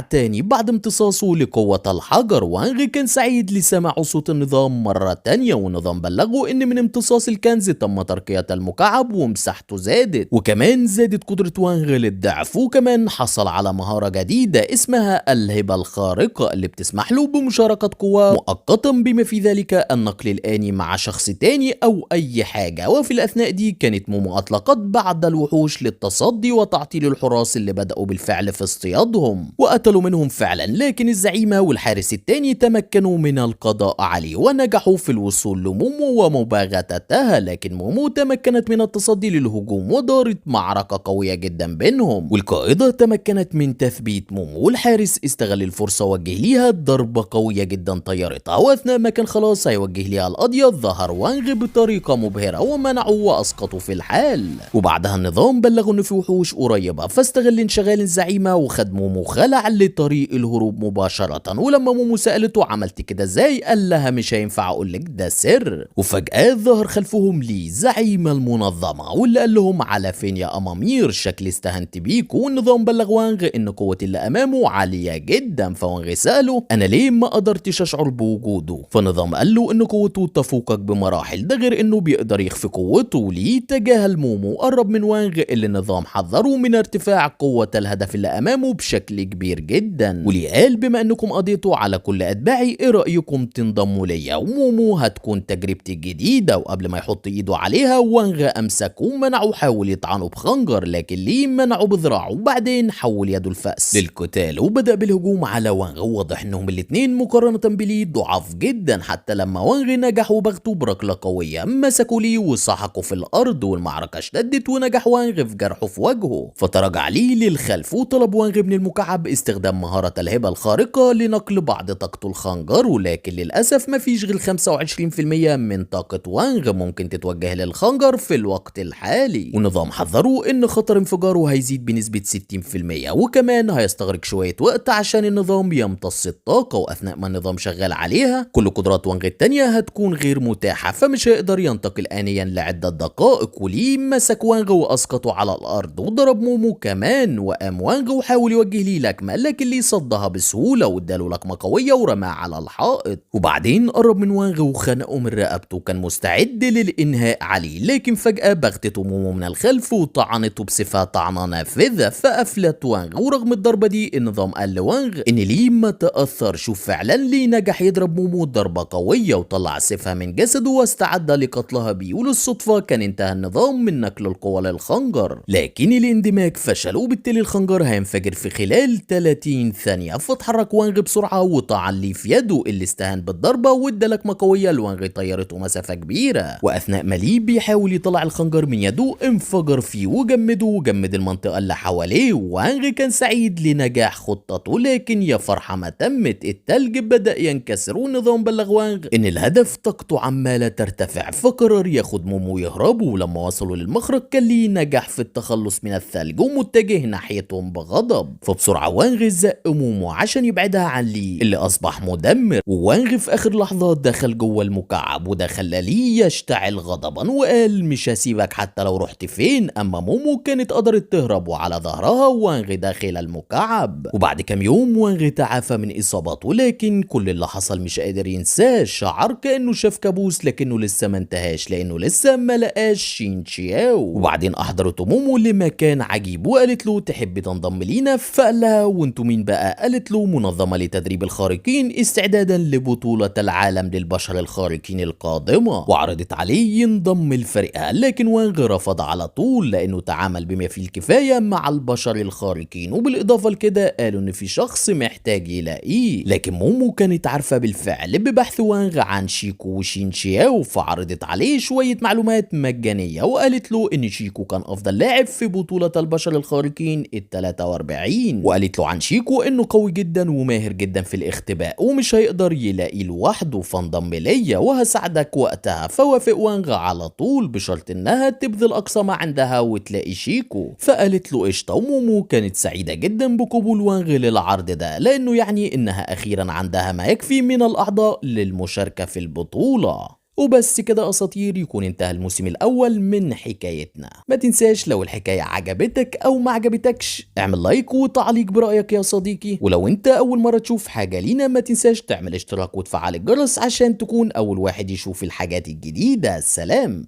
تاني بعد امتصاصه لقوة الحجر. وانغ كان سعيد لسماع صوت النظام مرة تانية، والنظام بلغه ان من امتصاص الكنز تم ترقية المكعب ومساحته زادت، وكمان زادت قدرة وانغ للضعف. وكمان حصل على مهارة جديدة اسمها الهبة الخارقة اللي بتسمح له بمشاركة قوة مؤقتا بما في ذلك النقل الآني مع شخص تاني أو أي حاجة. وفي الأثناء دي كانت مومو أطلقت بعض الوحوش للتصدي وتعطيل الحراس اللي بدأوا بالفعل في اصطيادهم وقتلوا منهم فعلا، لكن الزعيمة والحارس التاني تمكنوا من القضاء عليه ونجحوا في الوصول لمومو ومباغتتها. لكن مومو تمكنت من التصدي للهجوم ودارت معركة قوية جدا بينهم، والقائدة تمكنت من تثبيت مومو، والحارس استغل الفرصة ووجه ليها ضربة قوية جدا طيرتها. واثناء ما كان خلاص هيوجه ليها القضية ظهر وانغ بطريقة مبهرة ومنعه واسقطه في الحال. وبعدها النظام بلغوا ان في وحوش قريبة، فاستغل انشغال الزعيمة وخد مومو خلع لطريق الهروب مباشرة. ولما مومو سألته عملت كده ازاي قال لها مش هينفع اقولك ده سر. وفجأة ظهر خلفهم لي زعيم المنظمة واللي قال لهم على فين يا امامير، شكلي استهنت بيكوا. والنظام بلغ وانغ ان قوة اللي امامه عالية جدا. فوانغ سأله انا ليه ما قدرتش اشعر بوجوده؟ فالنظام قال له ان قوته تفوقك بمراحل، ده غير انه بيقدر يخفي قوته. ليه تجاهل مومو قرب من وانغ اللي النظام حذره من ارتفاع قوة الهدف اللي امامه بشكل كبير جدا. وليه قال بما انكم قضيتوا على كل اتباعي ايه رايكم تنضموا ليا ومومو هتكون تجربتي الجديدة. وقبل ما يحط ايده عليها وانغ امسكه ومنعه وحاول يطعنه بخنجر، لكن ليه منعه بذراعه وبعدين حول يده الفأس للقتال وبدأ بالهجوم على وانغ. واضح انهم الاتنين مقارنة بليه ضعاف جدا، حتى لما وانغ نجح وبغته بركلة قوية مسكوا ليه وسحقوا في الارض والمعركة اشتدت ونجح وانغ في جرحه في وجهه. فتراجع ليه للخلف وطلب وانغ من المكعب استخدام مهارة الهبة الخارقة لنقل بعض طاقته الخنجر، ولكن للأسف مفيش غير 25% من طاقة وانغ ممكن تتوجه للخنجر في الوقت الحالي. ونظام حذروا ان خطر انفجاره هيزيد بنسبة 60%، وكمان هيستغرق شوية وقت عشان النظام يمتص الطاقة. واثناء ما النظام شغال عليها كل قدرات وانغ التانية هتكون غير متاحة، فمش هيقدر ينتقل آنيا لعدة دقائق. وليه مسك وانغ واسقطه على الارض وضرب مومو كمان. وقام وانغ وحاول يوجه ليه لكمة، لكن ليه صدها بسهولة واداله لكمة قوية ورماه على الحائط. وبعدين قرب من وانغ وخنقه من رقبته، كان مستعد للانهاء عليه، لكن فجأة بغتته مومو من الخلف وطعنته بصفة طعنة نافذة فأفلت وانغ. ورغم الضربة دي النظام قال لوانغ ان ليه ما تأثر. شوف فعلا ليه نجح يضرب مومو ضربة قوية وطلع سيفها من جسده واستعد لقتلها بيه. وللصدفة كان انتهى النظام من نقل القوة للخنجر، لكن الاندماج فشل وبالتالي الخنجر هينفجر في خلال 30 ثانية. فاتحرك وانغ بسرعة وطعن ليه في يده اللي استهان بالضربة وادى لكمة قوية لوانغ طيرته مسافة كبيرة. واثناء ما ليه بيحاول يطلع الخنجر من يده انفجر فيه وجمده وجمد المنطقة اللي حواليه. وانغ كان سعيد لنجاح خطته، لكن يا فرحة ما تمت التلج بدأ ينكسر. والنظام بلغ وانغ ان الهدف طاقته عمالة ترتفع، فقرر ياخد مومو يهربوا. ولما وصلوا للمخرج كان ليه نجح في التخلص من الثلج ومتجه ناحيتهم بغضب. فبسرعة وانغ زق مومو عشان يبعدها عن ليه اللي اصبح مدمر. ووانغ في اخر لحظة دخل جوه المكعب وده خلى ليه يشتعل غضبا وقال مش هسيبك حتى لو رحت فين. اما مومو كانت قدرت تهرب وعلى ظهرها حطها وانغ داخل المكعب. وبعد كام يوم وانغ تعافى من إصابته، لكن كل اللي حصل مش قادر ينساه. شعر كأنه شاف كابوس لكنه لسه ما انتهاش، لأنه لسه ما لقاش شين شياو. وبعدين أحضرت مومو لمكان عجيب وقالت له تحب تنضم لينا؟ فقال لها وانتوا مين بقى؟ قالت له منظمة لتدريب الخارقين استعدادا لبطولة العالم للبشر الخارقين القادمة، وعرضت عليه ينضم لفريقها. لكن وانغ رفض على طول لأنه تعامل بما فيه الكفاية مع البشر الخارقين، وبالإضافة لكده قالوا إن في شخص محتاج يلاقيه. لكن مومو كانت عارفة بالفعل ببحث وانغ عن شيكو وشين شياو، فعرضت عليه شوية معلومات مجانية وقالت له إن شيكو كان أفضل لاعب في بطولة البشر الخارقين ال43، وقالت له عن شيكو إنه قوي جدا وماهر جدا في الاختباء ومش هيقدر يلاقيه لوحده، فانضم ليا وهساعدك وقتها. فوافق وانغ على طول بشرط إنها تبذل أقصى ما عندها وتلاقي شيكو. فقالت له قشطة، ومومو كانت سعيدة جدا بقبول وانغ للعرض ده، لأنه يعني إنها أخيرا عندها ما يكفي من الأعضاء للمشاركة في البطولة. وبس كده أساطير يكون انتهى الموسم الأول من حكايتنا. ما تنساش لو الحكاية عجبتك أو ما عجبتكش اعمل لايك وتعليق برأيك يا صديقي، ولو انت أول مرة تشوف حاجة لينا ما تنساش تعمل اشتراك وتفعل الجرس عشان تكون أول واحد يشوف الحاجات الجديدة. سلام.